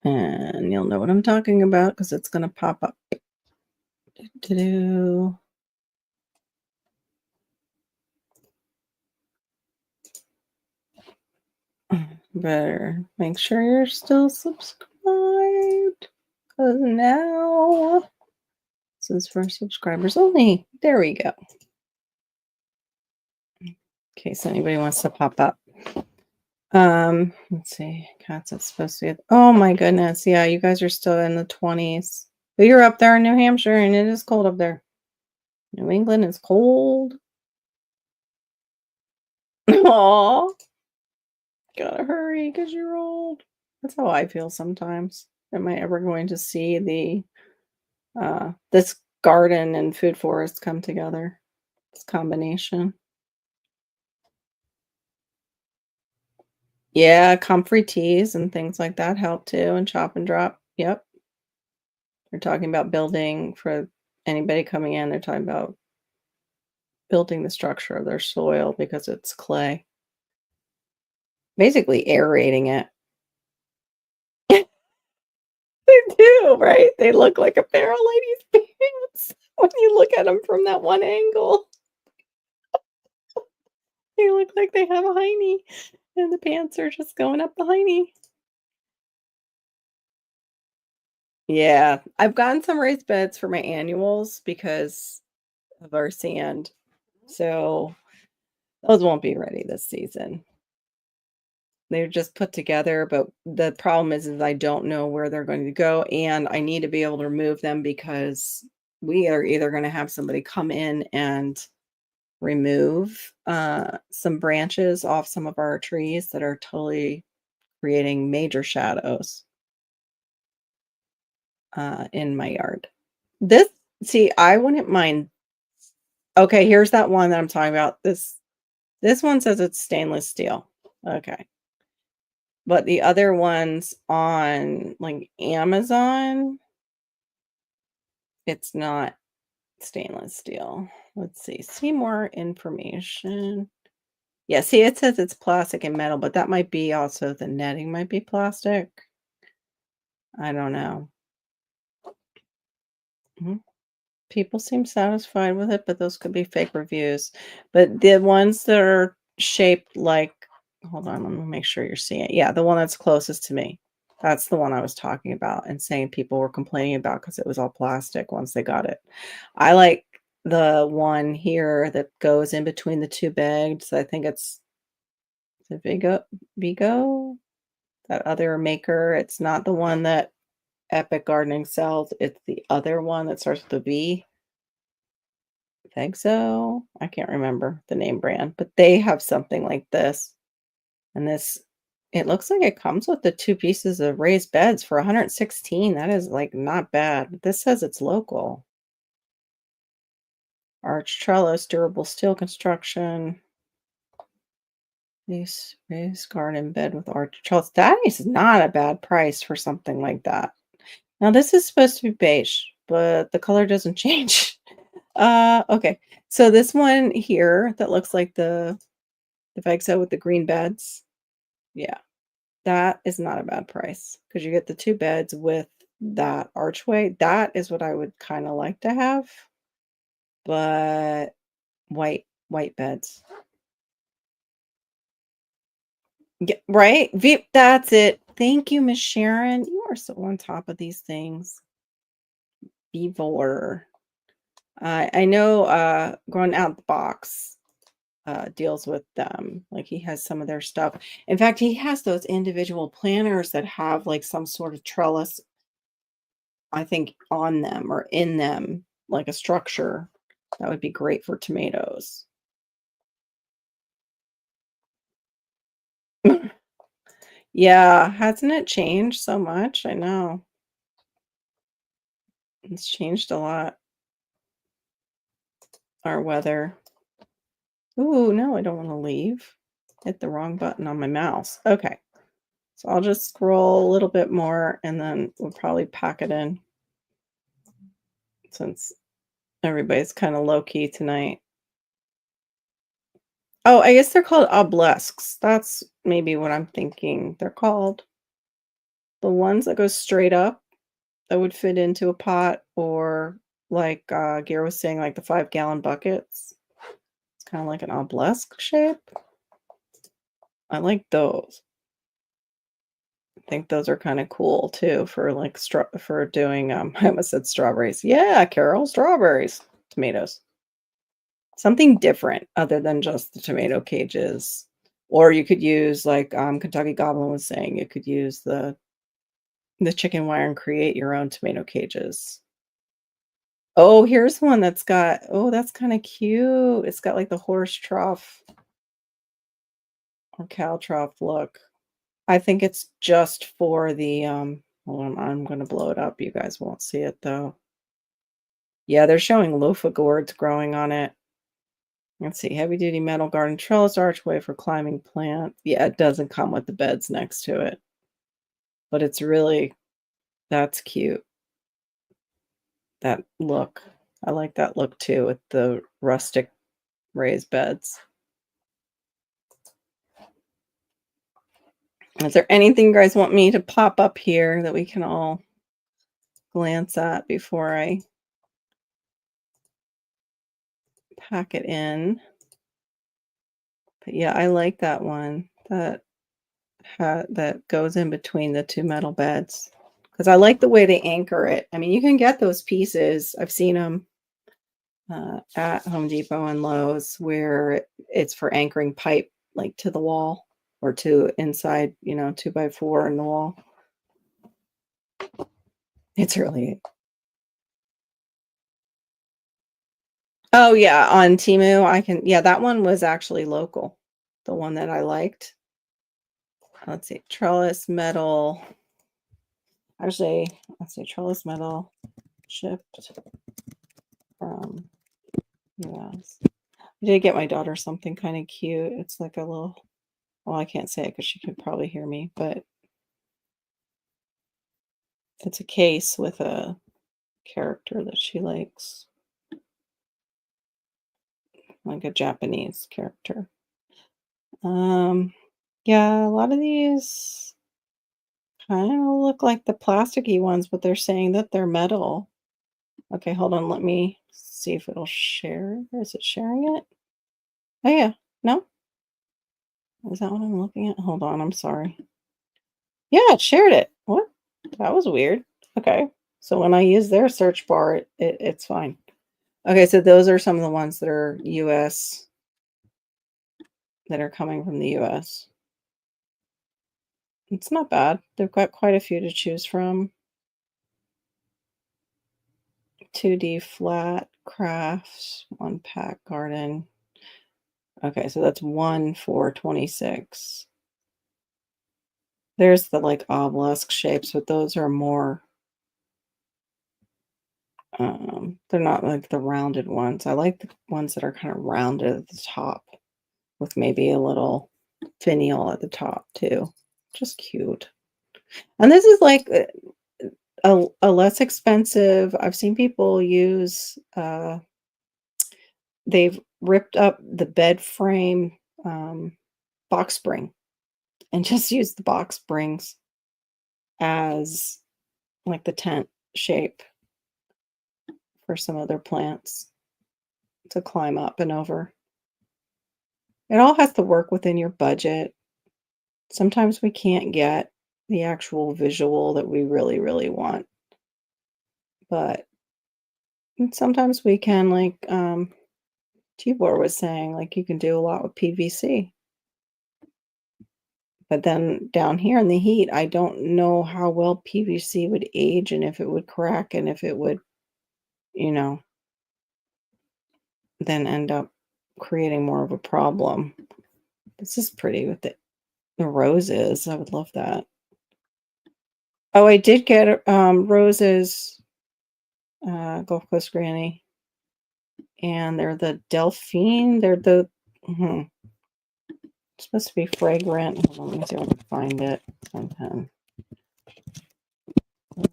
And you'll know what I'm talking about because it's going to pop up. Do. Better make sure you're still subscribed. Because now this is for subscribers only. There we go. In case anybody wants to pop up. Let's see. Cats, it's supposed to be. Oh my goodness. Yeah, you guys are still in the 20s. But you're up there in New Hampshire and it is cold up there. New England is cold. Aw. Gotta hurry because you're old. That's how I feel sometimes. Am I ever going to see this garden and food forest come together? This combination. Yeah, comfrey teas and things like that help too, and chop and drop. Yep. They're talking about building for anybody coming in. They're talking about building the structure of their soil because it's clay. Basically aerating it. They do, right? They look like a pair of ladies' pants when you look at them from that one angle. They look like they have a hiney, and the pants are just going up the hiney. Yeah, I've gotten some raised beds for my annuals because of our sand, so those won't be ready this season. They're just put together, but the problem is I don't know where they're going to go, and I need to be able to remove them because we are either gonna have somebody come in and remove, some branches off some of our trees that are totally creating major shadows, in my yard. This see, I wouldn't mind okay, here's that one that I'm talking about. This one says it's stainless steel. Okay. But the other ones on, like, Amazon, it's not stainless steel. Let's see more information. Yeah, see, it says it's plastic and metal, but that might be also the netting might be plastic. I don't know. Mhm. People seem satisfied with it, but those could be fake reviews. But the ones that are shaped like hold on, let me make sure you're seeing it. Yeah, the one that's closest to me. That's the one I was talking about and saying people were complaining about because it was all plastic once they got it. I like the one here that goes in between the 2 beds. I think it's the Vigo? That other maker. It's not the one that Epic Gardening sells. It's the other one that starts with a V. I think so. I can't remember the name brand, but they have something like this. And this it looks like it comes with the 2 pieces of raised beds for 116. That is, like, not bad. This says it's local. Arch trellis, durable steel construction. This raised garden bed with arch trellis. That is not a bad price for something like that. Now this is supposed to be beige, but the color doesn't change. Okay. So this one here that looks like the Vexo with the green beds. Yeah, that is not a bad price because you get the 2 beds with that archway. That is what I would kinda like to have, but white beds. Right? That's it. Thank you, Miss Sharon. You are so on top of these things. Vivor. I know, going out the box deals with them. Like he has some of their stuff. In fact, he has those individual planters that have like some sort of trellis, I think, on them or in them, like a structure. That would be great for tomatoes. Yeah, hasn't it changed so much? I know. It's changed a lot, our weather. Ooh, no, I don't wanna leave. Hit the wrong button on my mouse. Okay, so I'll just scroll a little bit more, and then we'll probably pack it in since everybody's kinda low key tonight. Oh, I guess they're called obelisks. That's maybe what I'm thinking they're called. The ones that go straight up that would fit into a pot or like, Gare was saying, like the 5-gallon buckets. It's kinda like an obelisk shape. I like those. I think those are kinda cool too for, like, for doing, I almost said strawberries. Yeah, Carol, strawberries. Tomatoes. Something different other than just the tomato cages. Or you could use, like, Kentucky Goblin was saying, you could use the chicken wire and create your own tomato cages. Oh, here's one that's got oh, that's kinda cute. It's got, like, the horse trough or cow trough look. I think it's just for the, hold on, I'm gonna blow it up. You guys won't see it, though. Yeah, they're showing loofah gourds growing on it. Let's see, heavy duty metal garden trellis archway for climbing plant. Yeah, it doesn't come with the beds next to it, but it's really that's cute. That look. I like that look too with the rustic raised beds. Is there anything you guys want me to pop up here that we can all glance at before I pack it in? But yeah, I like that one that goes in between the 2 metal beds because I like the way they anchor it. I mean, you can get those pieces. I've seen them at Home Depot and Lowe's where it's for anchoring pipe, like, to the wall or to inside, 2 by 4 in the wall. It's really Oh, yeah, on Temu, I can yeah, that one was actually local, the one that I liked. Let's see, trellis metal actually, let's see, trellis metal shipped from US. I did get my daughter something kinda cute. It's like a little well, I can't say it because she could probably hear me, but it's a case with a character that she likes, like a Japanese character. Um, yeah, a lot of these kinda look like the plasticky ones, but they're saying that they're metal. Okay, hold on, let me see if it'll share. Is it sharing it? Oh, yeah. No? Is that what I'm looking at? Hold on, I'm sorry. Yeah, it shared it. What? That was weird. Okay. So when I use their search bar, it's fine. Okay, so those are some of the ones that are US that are coming from the US. It's not bad. They've got quite a few to choose from. 2D flat, crafts, one pack garden. Okay, so that's 1 for 26. There's the, like, obelisk shapes, but those are more, they're not like the rounded ones. I like the ones that are kinda rounded at the top with maybe a little finial at the top too. Just cute. And this is like a less expensive I've seen people use, they've ripped up the bed frame, box spring and just used the box springs as, like, the tent shape for some of their plants to climb up and over. It all has to work within your budget. Sometimes we can't get the actual visual that we really, really want, but sometimes we can, like, Tibor was saying, like, you can do a lot with PVC. But then down here in the heat, I don't know how well PVC would age and if it would crack and if it would, you know, then end up creating more of a problem. This is pretty with it. The roses, I would love that. Oh, I did get, roses, Gulf Coast Granny, and they're the Delphine, they're the mhm, supposed to be fragrant. Hold on, let me see if I can find it. Sometime.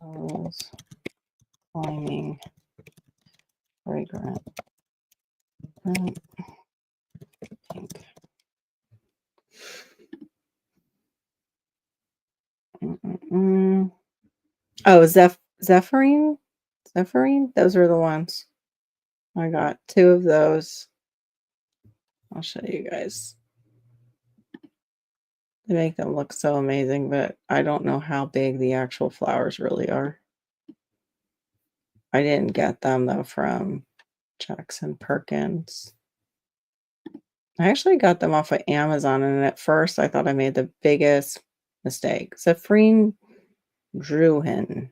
Rose climbing fragrant. Pink. Mm-mm-mm. Oh, Zephyrine? Zephyrine? Those are the ones. I got 2 of those. I'll show you guys. They make them look so amazing, but I don't know how big the actual flowers really are. I didn't get them though from Jackson Perkins. I actually got them off of Amazon, and at first I thought I made the biggest mistake. Zephyrine Druhin.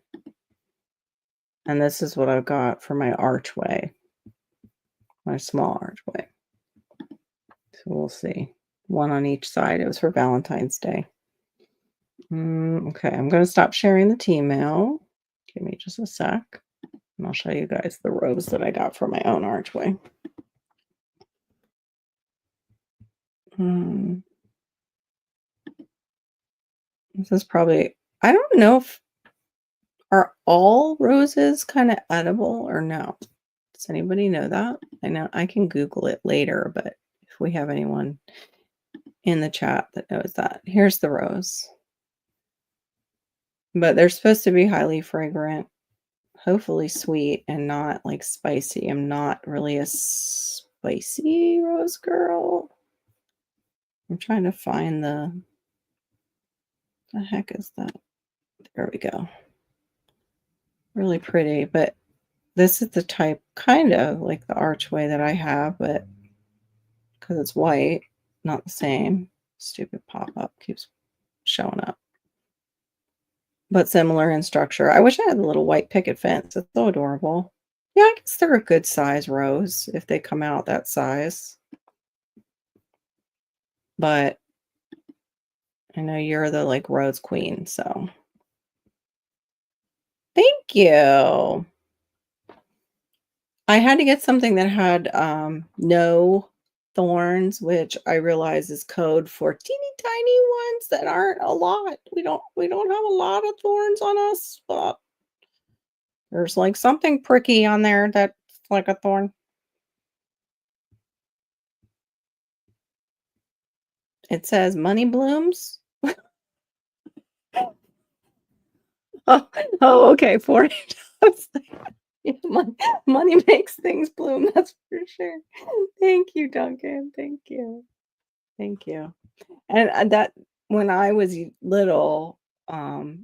And this is what I've got for my archway, my small archway. So we'll see. One on each side. It was for Valentine's Day. Okay, I'm going to stop sharing the tea mail. Give me just a sec, and I'll show you guys the rose that I got for my own archway. Hmm. This is probably, I don't know if, are all roses kind of edible or no? Does anybody know that? I know I can Google it later, but if we have anyone in the chat that knows that. Here's the rose. But they're supposed to be highly fragrant, hopefully sweet, and not like spicy. I'm not really a spicy rose girl. I'm trying to find the heck is that? There we go. Really pretty, but this is the type, kind of like the archway that I have, but because it's white, not the same. Stupid pop-up keeps showing up. But similar in structure. I wish I had a little white picket fence. It's so adorable. Yeah, I guess they're a good size rose if they come out that size. But I know you're the like rose queen, so thank you. I had to get something that had no thorns, which I realize is code for teeny tiny ones that aren't a lot. We don't have a lot of thorns on us, but there's like something pricky on there that's like a thorn. It says money blooms. Oh, oh, okay, 40. I was like, yeah, money makes things bloom, that's for sure. Thank you, Duncan. Thank you. Thank you. And that when I was little, I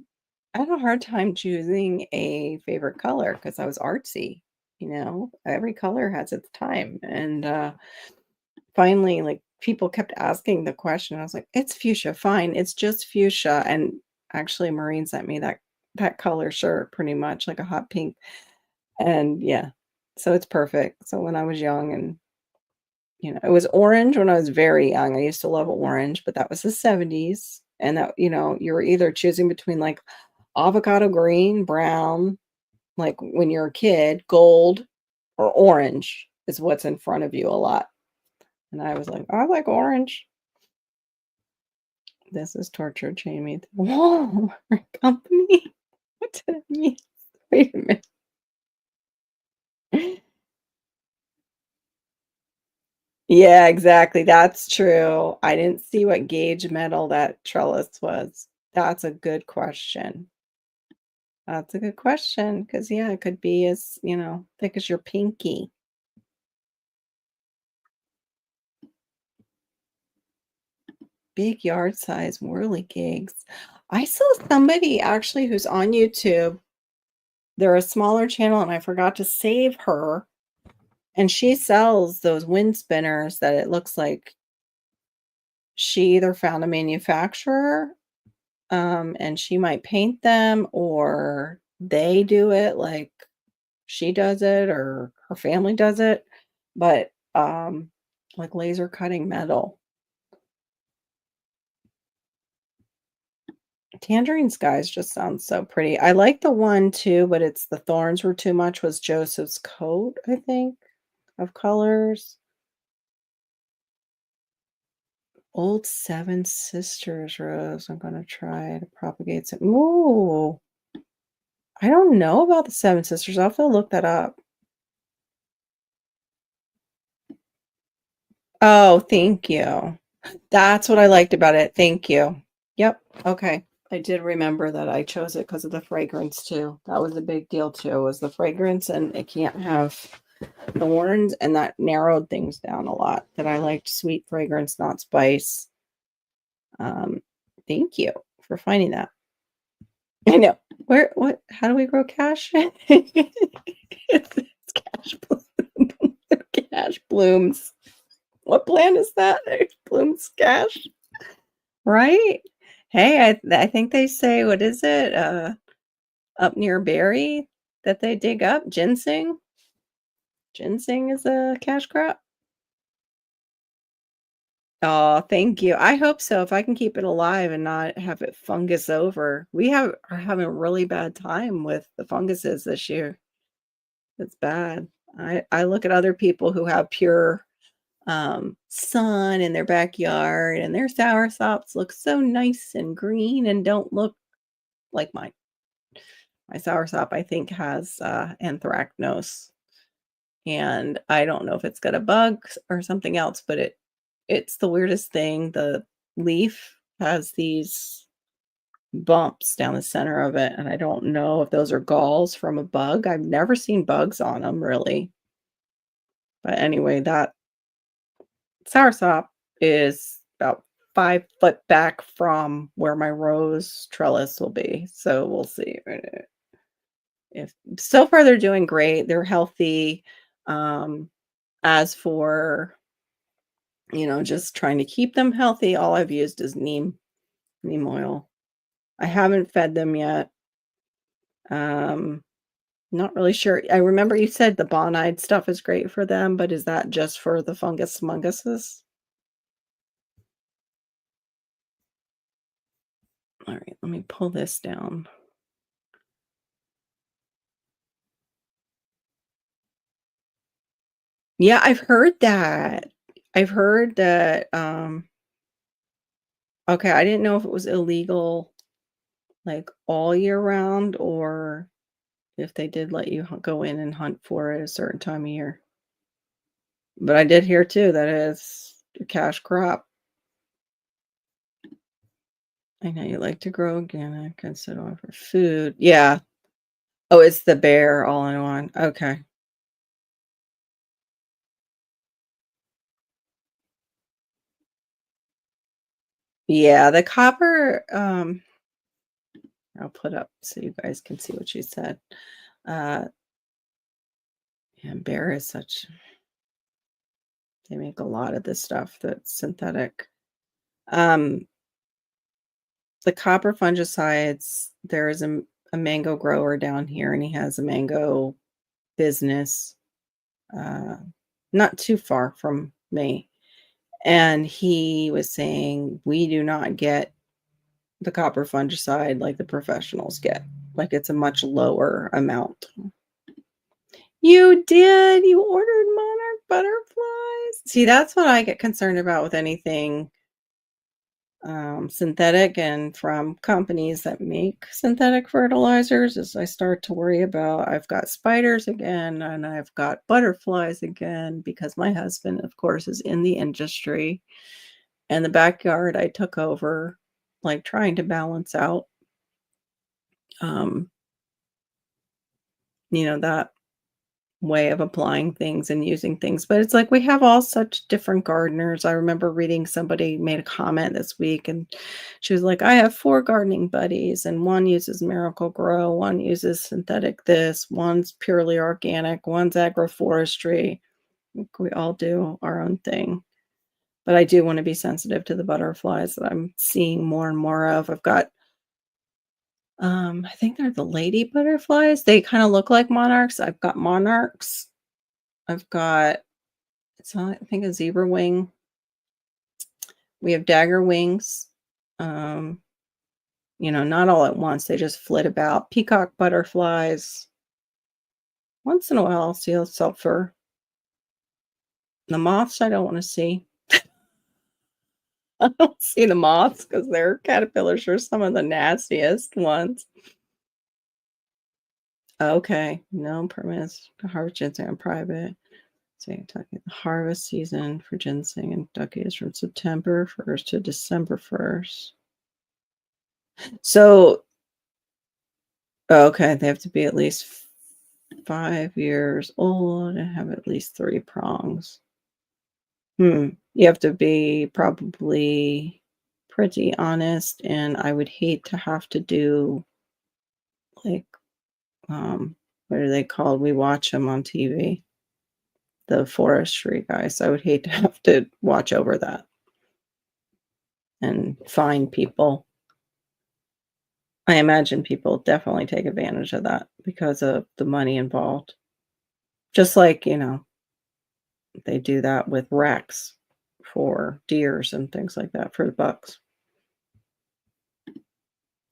had a hard time choosing a favorite color because I was artsy, every color has its time. And finally, like people kept asking the question. I was like, it's fuchsia, fine, it's just fuchsia. And actually, Maureen sent me that color shirt, pretty much like a hot pink. And yeah, so it's perfect. So when I was young, and it was orange when I was very young. I used to love orange, but that was the 70s. And that, you were either choosing between like avocado green, brown, like when you're a kid, gold, or orange is what's in front of you a lot. And I was like, I like orange. This is torture, Jamie. Whoa, company. What did it mean? Wait a minute. Yeah, exactly. That's true. I didn't see what gauge metal that trellis was. That's a good question. That's a good question because, yeah, it could be as, thick as your pinky. Big yard size whirly gigs. I saw somebody actually who's on YouTube. They're a smaller channel, and I forgot to save her. And she sells those wind spinners that it looks like she either found a manufacturer, and she might paint them, or they do it like she does it, or her family does it. But like laser cutting metal. Tangerine Skies just sounds so pretty. I like the one too, but it's the thorns were too much, was Joseph's Coat, I think, of colors. Old Seven Sisters rose. I'm gonna try to propagate some. Ooh, I don't know about the Seven Sisters. I'll have to look that up. Oh, thank you. That's what I liked about it. Thank you. Yep. Okay. I did remember that I chose it because of the fragrance too. That was a big deal too, was the fragrance, and it can't have thorns, and that narrowed things down a lot. That I liked sweet fragrance, not spice. Um, thank you for finding that. I know. Where what how do we grow cash? It's cash bloom. Cash blooms. What plant is that? It blooms cash, right? Hey, I think they say, what is it? Up near Barry that they dig up ginseng. Ginseng is a cash crop. Oh, thank you. I hope so. If I can keep it alive and not have it fungus over. Are having a really bad time with the funguses this year. It's bad. I look at other people who have pure sun in their backyard, and their soursops look so nice and green and don't look like mine. My soursop, I think, has anthracnose, and I don't know if it's got a bug or something else, but it's the weirdest thing. The leaf has these bumps down the center of it, and I don't know if those are galls from a bug. I've never seen bugs on them really. But anyway, that soursop is about 5 foot back from where my rose trellis will be. So we'll see if so far they're doing great. They're healthy. Um, as for, just trying to keep them healthy, all I've used is neem oil. I haven't fed them yet. Um, not really sure. I remember you said the bonide stuff is great for them, but is that just for the funguses? All right, let me pull this down. Yeah, I've heard that. I've heard that, okay, I didn't know if it was illegal, like, all year round, or if they did let you go in and hunt for it at a certain time of year. But I did hear too that it's a cash crop. I know you like to grow organic and sit on for food. Yeah. Oh, it's the bear all in one. Okay. Yeah, the copper, I'll put up so you guys can see what she said. Uh, yeah, bear is such they make a lot of this stuff that's synthetic. Um, the copper fungicides, there is a mango grower down here, and he has a mango business, uh, not too far from me. And he was saying, we do not get the copper fungicide like the professionals get. Like it's a much lower amount. You did. You ordered monarch butterflies. See, that's what I get concerned about with anything synthetic and from companies that make synthetic fertilizers. As I start to worry about, I've got spiders again and I've got butterflies again, because my husband, of course, is in the industry, and the backyard I took over, like trying to balance out, um, that way of applying things and using things. But it's like we have all such different gardeners. I remember reading, somebody made a comment this week, and she was like, I have 4 gardening buddies, and one uses Miracle Grow, one uses synthetic this, one's purely organic, one's agroforestry. We all do our own thing. But I do want to be sensitive to the butterflies that I'm seeing more and more of. I've got I think they're the lady butterflies. They kind of look like monarchs. I've got monarchs. I've got it's not, I think, a zebra wing. We have dagger wings. Um, not all at once. They just flit about. Peacock butterflies. Once in a while, I'll see a sulfur. The moths, I don't want to see. I don't see the moths because their caterpillars are some of the nastiest ones. Okay, no permits to harvest ginseng on private. So you're talking the harvest season for ginseng and ducky is from September 1st to December 1st. So, okay, they have to be at least 5 years old and have at least 3 prongs. You have to be probably pretty honest, and I would hate to have to do like, what are they called? We watch them on TV, the forestry guys. I would hate to have to watch over that and find people. I imagine people definitely take advantage of that because of the money involved. Just like, they do that with racks for deers and things like that for the bucks.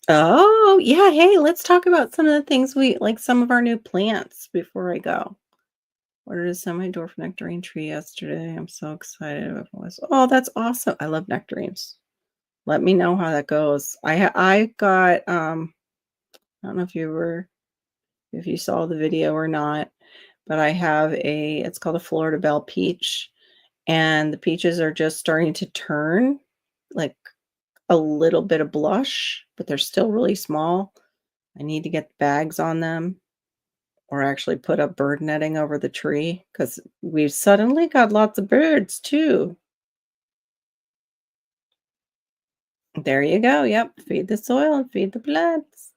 Oh, yeah. Hey, let's talk about some of the things some of our new plants before I go. Ordered a semi-dwarf nectarine tree yesterday. I'm so excited about this. Oh, that's awesome. I love nectarines. Let me know how that goes. I got I don't know if you saw the video or not, but I have it's called a Florida Belle peach, and the peaches are just starting to turn like a little bit of blush, but they're still really small. I need to get bags on them or actually put up bird netting over the tree because we've suddenly got lots of birds too. There you go. Yep. Feed the soil and feed the plants.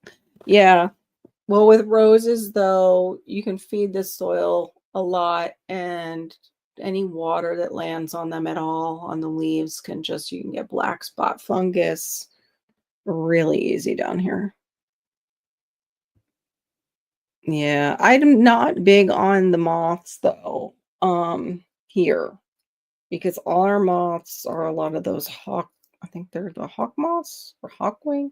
Yeah. Well, with roses, though, you can feed the soil a lot, and any water that lands on them at all on the leaves you can get black spot fungus really easy down here. Yeah, I'm not big on the moths though, here because all our moths are a lot of those I think they're the hawk moths or hawkwing.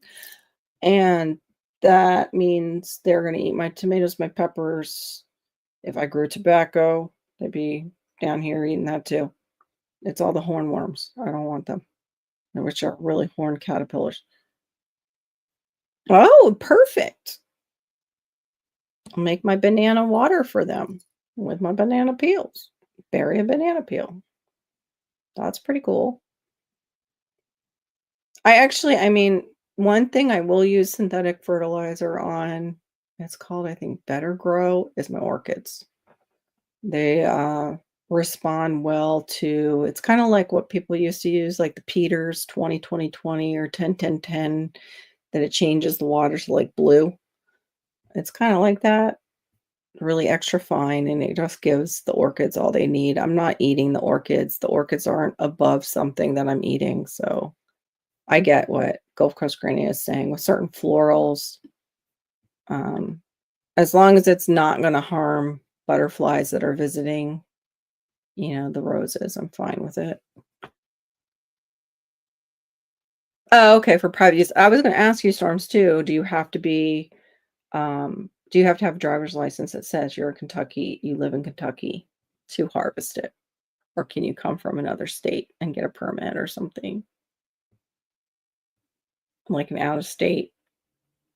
And that means they're gonna eat my tomatoes, my peppers. If I grew tobacco, they'd be down here eating that too. It's all the hornworms. I don't want them, which are really horned caterpillars. Oh, perfect. I'll make my banana water for them with my banana peels. Bury a banana peel. That's pretty cool. I mean, one thing I will use synthetic fertilizer on, it's called, I think, Better Grow, is my orchids. They respond well to it's kind of like what people used to use, like the Peters 20-20-20 or 10-10-10, that it changes the water to like blue. It's kind of like that, really extra fine, and it just gives the orchids all they need. I'm not eating the orchids. The orchids aren't above something that I'm eating. So I get what Gulf Coast Granny is saying with certain florals. Um, as long as it's not going to harm butterflies that are visiting, the roses, I'm fine with it. Oh, okay, for private use. I was going to ask you, Storms, too. Do you have to have a driver's license that says you live in Kentucky to harvest it? Or can you come from another state and get a permit or something? Like an out of state,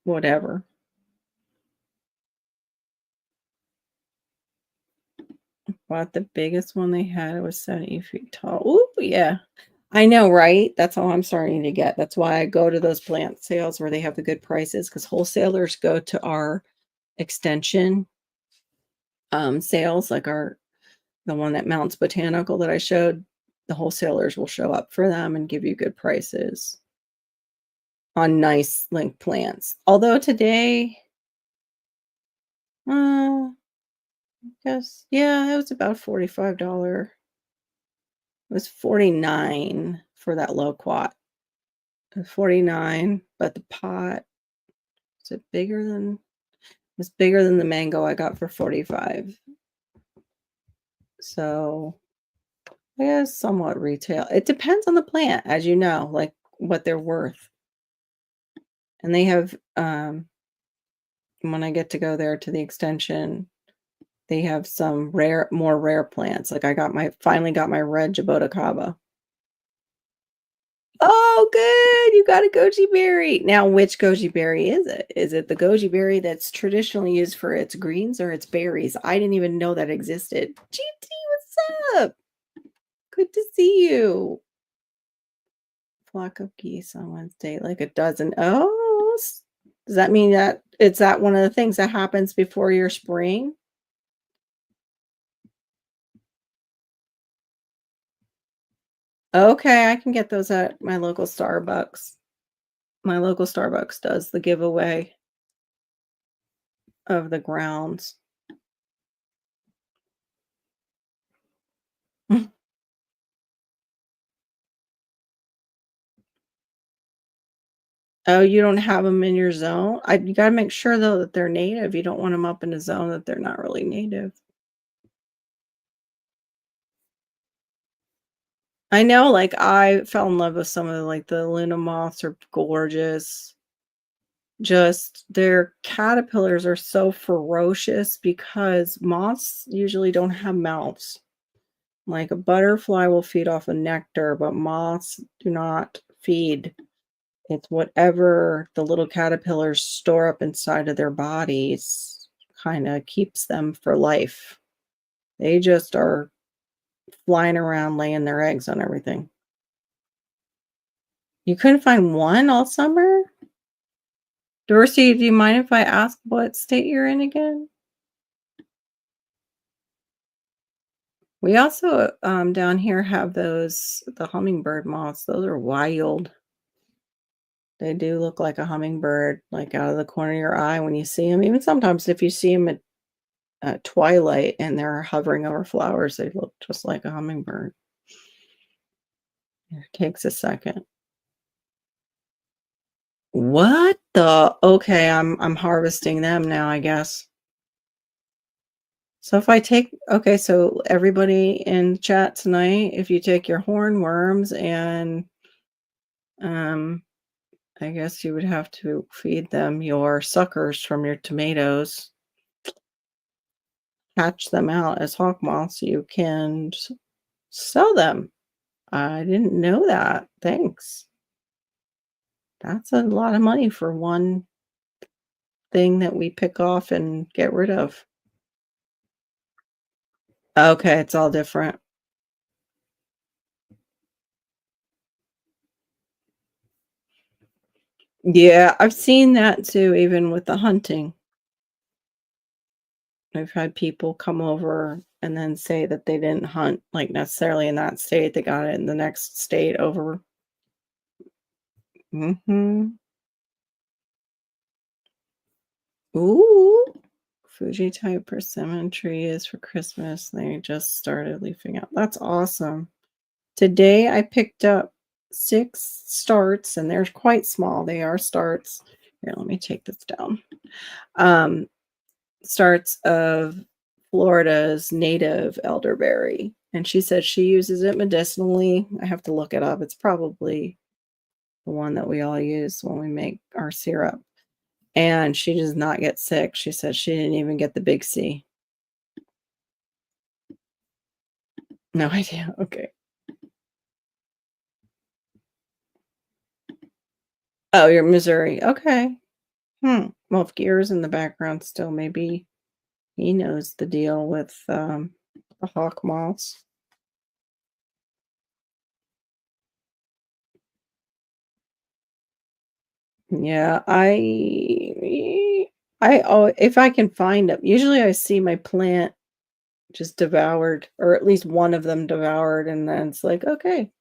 whatever. But the biggest one they had, it was 70 feet tall. Ooh, yeah. I know, right? That's all I'm starting to get. That's why I go to those plant sales where they have the good prices, because wholesalers go to our extension sales, like the one that Mounts Botanical that I showed. The wholesalers will show up for them and give you good prices on nice link plants. Although today, I guess, yeah, it was about $45. It was 49 for that loquat. It was 49, but the pot is it bigger than was bigger than the mango I got for 45. So I guess somewhat retail. It depends on the plant, as you know, like what they're worth. And they have, when I get to go there to the extension, they have some more rare plants. Like I got my finally got my red jaboticaba. Oh, good. You got a goji berry. Now, which goji berry is it? Is it the goji berry that's traditionally used for its greens or its berries? I didn't even know that existed. GT, what's up? Good to see you. Flock of geese on Wednesday, like a dozen. Oh, does that mean that it's that one of the things that happens before your spring? Okay, I can get those at my local Starbucks. My local Starbucks does the giveaway of the grounds. Oh, you don't have them in your zone? You gotta make sure, though, that they're native. You don't want them up in a zone that they're not really native. I know, like, I fell in love with some of, like, the Luna moths are gorgeous. Just their caterpillars are so ferocious because moths usually don't have mouths. Like, a butterfly will feed off of nectar, but moths do not feed. It's whatever the little caterpillars store up inside of their bodies kinda keeps them for life. They just are flying around laying their eggs on everything. You couldn't find one all summer? Dorsey, do you mind if I ask what state you're in again? We also, down here have the hummingbird moths. Those are wild. They do look like a hummingbird, like, out of the corner of your eye when you see them. Even sometimes if you see them at twilight and they're hovering over flowers, they look just like a hummingbird. It takes a second. What the Okay, I'm harvesting them now, I guess. So if I take okay, so everybody in chat tonight, if you take your hornworms and, um, I guess you would have to feed them your suckers from your tomatoes, hatch them out as hawk moths, so you can sell them. I didn't know that. Thanks. That's a lot of money for one thing that we pick off and get rid of. Okay, it's all different. Yeah, I've seen that too, even with the hunting. I've had people come over and then say that they didn't hunt, like, necessarily in that state, they got it in the next state over. Mhm. Ooh. Fuji type persimmon tree is for Christmas. They just started leafing out. That's awesome. Today I picked up 6 starts, and they're quite small. They are starts. Here, let me take this down. Um, Starts of Florida's native elderberry, and she said she uses it medicinally. I have to look it up. It's probably the one that we all use when we make our syrup, and she does not get sick. She said she didn't even get the big C. No idea. Okay. Oh, you're Missouri. Okay. Well, if Gear's in the background still, maybe he knows the deal with, the hawk moths. Yeah, if I can find them, usually I see my plant just devoured, or at least one of them devoured, and then it's like, "Okay,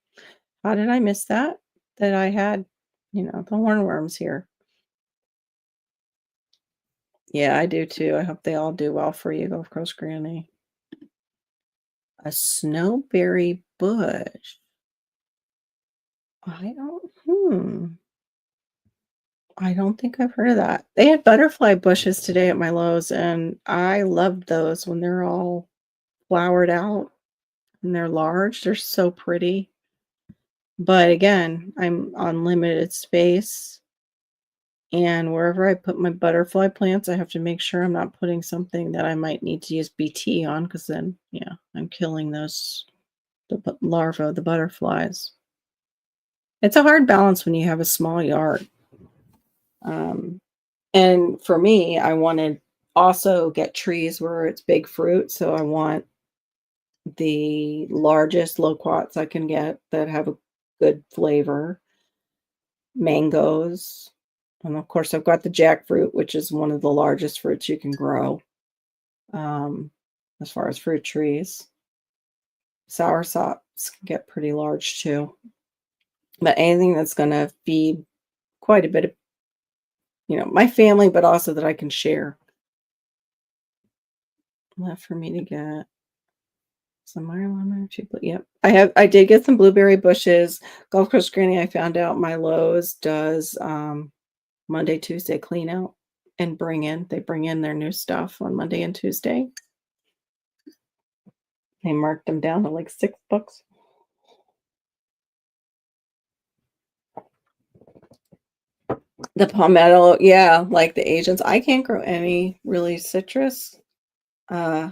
how did I miss that? That I had, the hornworms here." Yeah, I do too. I hope they all do well for you, Gulf Coast Granny. A snowberry bush. I don't think I've heard of that. They had butterfly bushes today at my Lowe's, and I loved those when they're all flowered out and they're large. They're so pretty. But again, I'm on limited space And wherever I put my butterfly plants, I have to make sure I'm not putting something that I might need to use BT on, because then, yeah, I'm killing the larvae of the butterflies. It's a hard balance when you have a small yard. Um, and for me, I want to also get trees where it's big fruit. So I want the largest loquats I can get that have a good flavor, mangoes. And of course, I've got the jackfruit, which is one of the largest fruits you can grow, um, as far as fruit trees. Sour sops can get pretty large too. But anything that's going to feed quite a bit of, my family, but also that I can share. Left for me to get some lemon, yep. I did get some blueberry bushes. Gulf Coast Granny, I found out my Lowe's does Monday, Tuesday clean out and they bring in their new stuff on Monday and Tuesday. They marked them down to like $6. The palmetto, yeah, like the Asians. I can't grow any really citrus. Uh,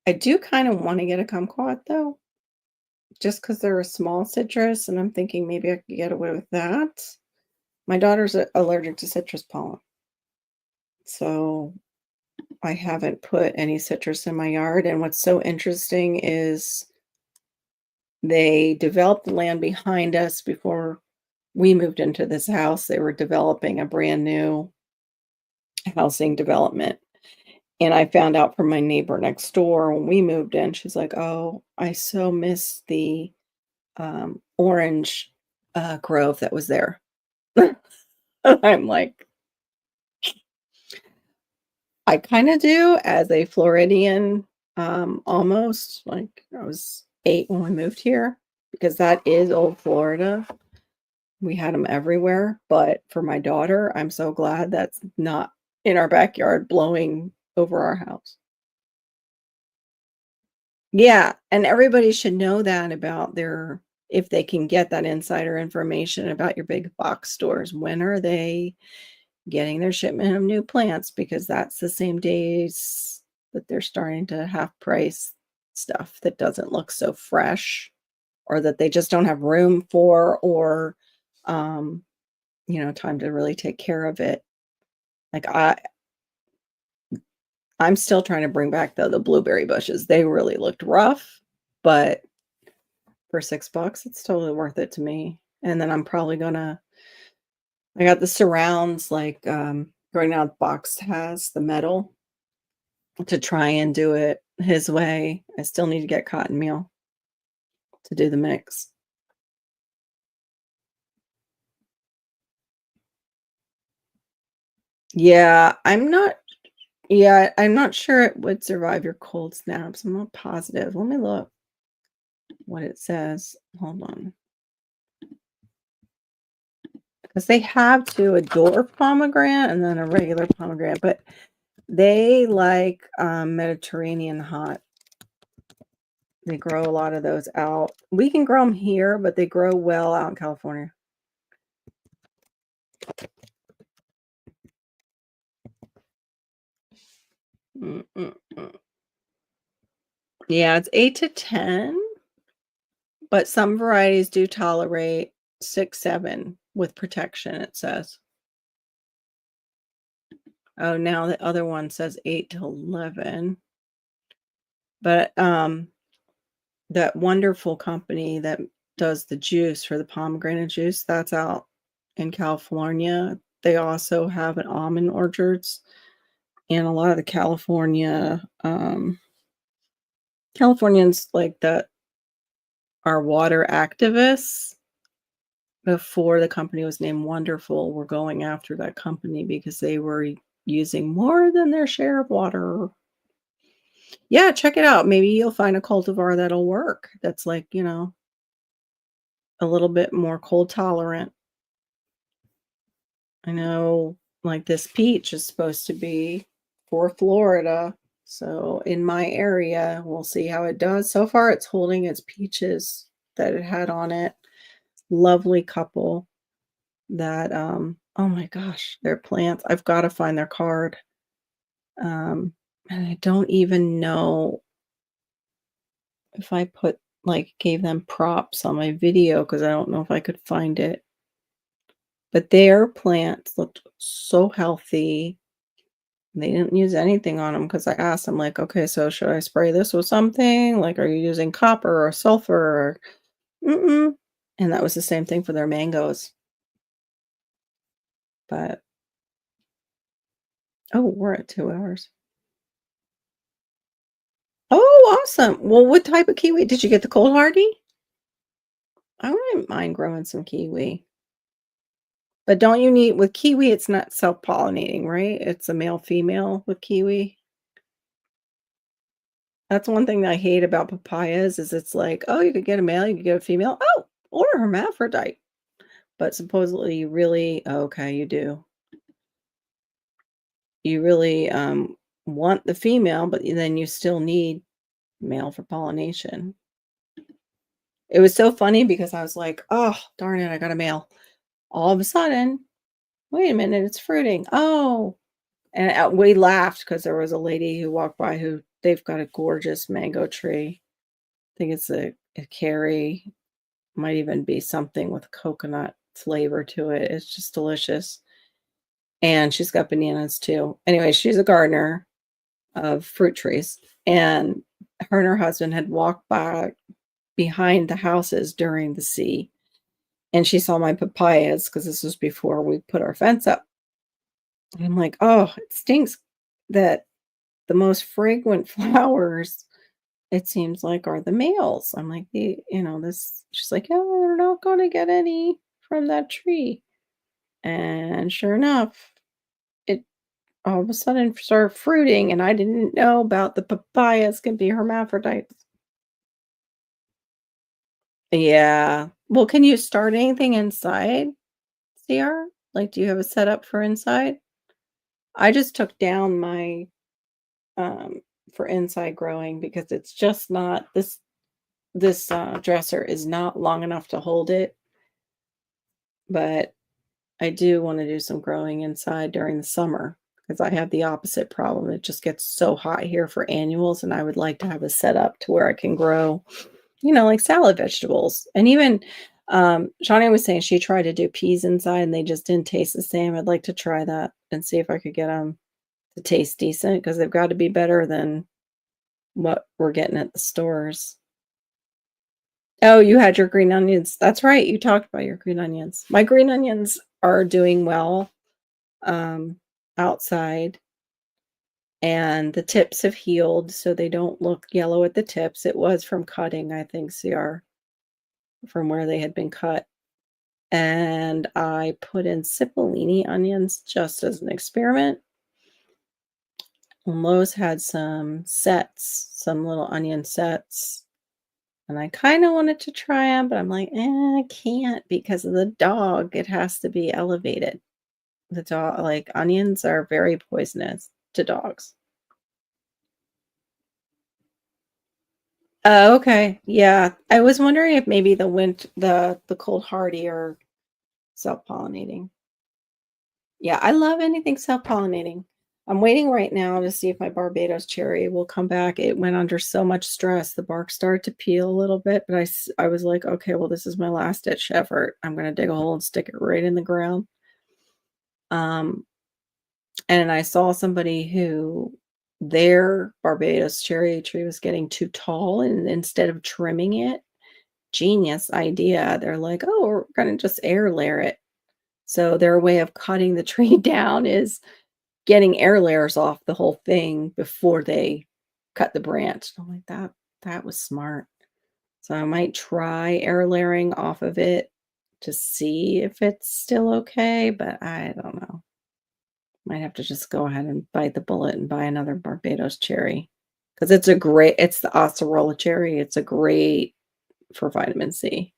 I do kind of want to get a kumquat though, just because they're a small citrus, and I'm thinking maybe I could get away with that. My daughter's allergic to citrus pollen, so I haven't put any citrus in my yard. And what's so interesting is they developed the land behind us before we moved into this house. They were developing a brand new housing development. And I found out from my neighbor next door when we moved in, she's like, "Oh, I so miss the orange grove that was there." I'm like, I kind of do as a Floridian, almost like I was 8 when we moved here because that is old Florida. We had them everywhere, but for my daughter, I'm so glad that's not in our backyard blowing over our house. Yeah, and everybody should know that about if they can get that insider information about your big box stores. When are they getting their shipment of new plants? Because that's the same days that they're starting to half price stuff that doesn't look so fresh, or that they just don't have room for, or um, time to really take care of it. Like I'm still trying to bring back the blueberry bushes. They really looked rough, but for $6, it's totally worth it to me. And then I'm probably gonna I got the surrounds, like, right now Box has the metal to try and do it his way. I still need to get cotton meal to do the mix. Yeah, I'm not sure it would survive your cold snaps. I'm not positive. Let me look what it says. Hold on. Because they have a dwarf pomegranate and then a regular pomegranate, but they like Mediterranean hot. They grow a lot of those out. We can grow them here, but they grow well out in California. Mm, mm, mm. Yeah, it's 8 to 10, but some varieties do tolerate 6, 7 with protection, it says. Oh, now the other one says 8 to 11. But that wonderful company that does the juice for the pomegranate juice, that's out in California. They also have an almond orchards, and a lot of the Californians like that are water activists before the company was named Wonderful were going after that company because they were using more than their share of water. Yeah, check it out. Maybe you'll find a cultivar that'll work. That's like, a little bit more cold tolerant. I know like this peach is supposed to be for Florida. So in my area, we'll see how it does. So far, it's holding its peaches that it had on it. Lovely couple that Oh my gosh, their plants. I've gotta find their card. And I don't even know if I put like, gave them props on my video because I don't know if I could find it. But their plants looked so healthy. They didn't use anything on them because I asked them like, "Okay, so should I spray this with something? Like, are you using copper or sulfur or" Mm-mm. And that was the same thing for their mangoes. But oh, we're at 2 hours. Oh, awesome. Well, what type of kiwi? Did you get the cold hardy? I wouldn't mind growing some kiwi. But don't you need with kiwi, it's not self-pollinating, right? It's a male female with kiwi. That's one thing that I hate about papayas is it's like, "Oh, you could get a male, you could get a female. Oh, or a hermaphrodite." But supposedly you really okay, you do. You really, want the female, but then you still need male for pollination. It was so funny because I was like, "Oh, darn it, I got a male." All of a sudden, "Wait a minute, it's fruiting. Oh." And, we laughed because there was a lady who walked by who they've got a gorgeous mango tree. I think it's a carry, might even be something with coconut flavor to it. It's just delicious. And she's got bananas too. Anyway, she's a gardener of fruit trees, and her and her husband had walked by behind the houses during the sea, and she saw my papayas because this was before we put our fence up. And I'm like, "Oh, it stinks that the most fragrant flowers, it seems like, are the males." I'm like, "The this" she's like, "Yeah, we're not gonna get any from that tree." And sure enough, it all of a sudden started fruiting, and I didn't know about the papayas can be hermaphrodites. Yeah. Well, can you start anything inside CR? Like, do you have a setup for inside? I just took down my, um for inside growing because it's just not this dresser is not long enough to hold it, but I do wanna do some growing inside during the summer because I have the opposite problem. It just gets so hot here for annuals, and I would like to have a setup to where I can grow, like salad vegetables. And even, Shawnee was saying she tried to do peas inside and they just didn't taste the same. I'd like to try that and see if I could get them to taste decent because 'cause they've got to be better than what we're getting at the stores. Oh, you had your green onions. That's right, you talked about your green onions. My green onions are doing well, um, outside, and the tips have healed, so they don't look yellow at the tips. It was from cutting, I think, CR, from where they had been cut. And I put in cipollini onions just as an experiment. And Lowe's had some sets, some little onion sets, and I kind of wanted to try them, but I'm like, I can't because of the dog. It has to be elevated. The dog, like onions, are very poisonous to dogs. Oh, okay, yeah. I was wondering if maybe the cold hardy are self pollinating. Yeah, I love anything self-pollinating. I'm waiting right now to see if my Barbados cherry will come back. It went under so much stress. The bark started to peel a little bit, but I was like, okay, well, this is my last ditch effort. I'm going to dig a hole and stick it right in the ground. Um, and I saw somebody who their Barbados cherry tree was getting too tall, and instead of trimming it, genius idea. They're like, oh, we're going to just air layer it. So their way of cutting the tree down is getting air layers off the whole thing before they cut the branch. I'm like, that was smart. So I might try air layering off of it to see if it's still okay, but I don't know. Might have to just go ahead and bite the bullet and buy another Barbados cherry because it's the Acerola cherry. It's a great for vitamin C.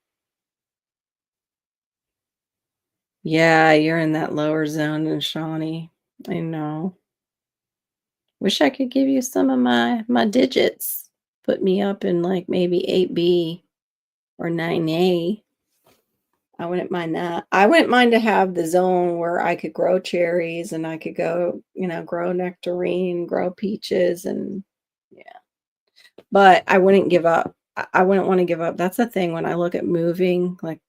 Yeah, you're in that lower zone in Shawnee. I know. Wish I could give you some of my digits. Put me up in, like, maybe 8B or 9A. I wouldn't mind that. I wouldn't mind to have the zone where I could grow cherries and I could go, grow nectarine, grow peaches and yeah. But I wouldn't give up. I wouldn't wanna give up. That's the thing when I look at moving, like,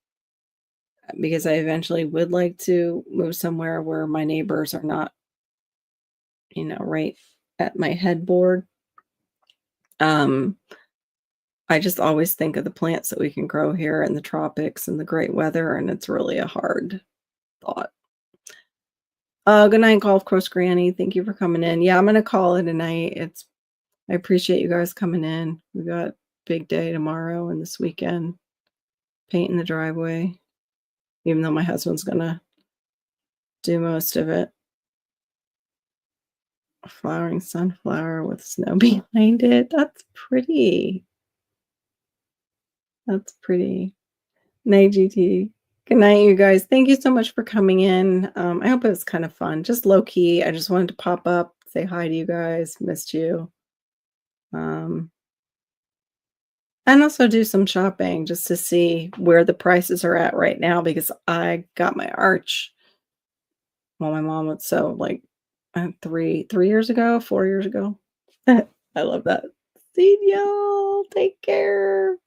because I eventually would like to move somewhere where my neighbors are not, right at my headboard. Um, I just always think of the plants that we can grow here in the tropics and the great weather, and it's really a hard thought. Good night, Golf Course Granny. Thank you for coming in. Yeah, I'm gonna call it a night. I appreciate you guys coming in. We got big day tomorrow and this weekend, painting the driveway, even though my husband's gonna do most of it. A flowering sunflower with snow behind it. That's pretty. That's pretty. Night, GT. Good night, you guys. Thank you so much for coming in. I hope it was kind of fun. Just low key. I just wanted to pop up, say hi to you guys. Missed you. Um, and also do some shopping just to see where the prices are at right now because I got my arch. Well, my mom would so like 3 years ago, 4 years ago. I love that. See y'all. Take care.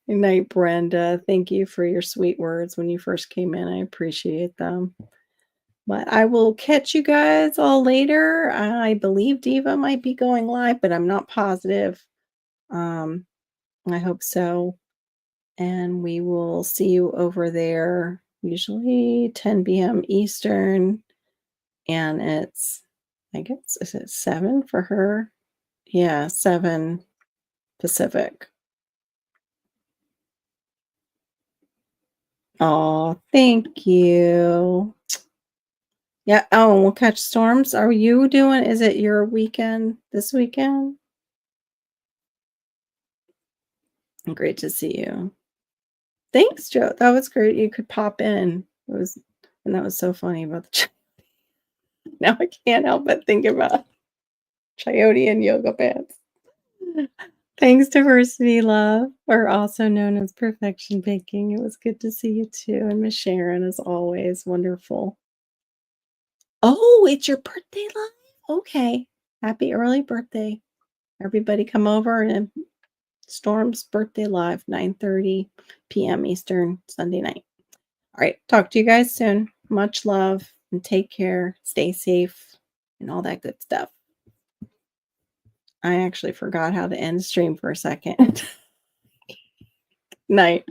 Good night, Brenda. Thank you for your sweet words when you first came in. I appreciate them. But I will catch you guys all later. I believe Diva might be going live, but I'm not positive. Um, I hope so. And we will see you over there, usually 10 p.m. Eastern. And it's, I guess, is it 7 for her? Yeah, 7 Pacific. Oh, thank you. Yeah. Oh, and we'll catch storms. Are you doing, is it your weekend this weekend? Great to see you. Thanks, Joe. That was great. You could pop in. And that was so funny about the now I can't help but think about Coyote and yoga pants. Thanks, Diversity Love, or also known as Perfection Baking. It was good to see you too. And Miss Sharon, as always, wonderful. Oh, it's your birthday live? Okay. Happy early birthday. Everybody come over and Storm's birthday live, 9:30 p.m. Eastern, Sunday night. All right. Talk to you guys soon. Much love and take care. Stay safe and all that good stuff. I actually forgot how to end stream for a second. Night.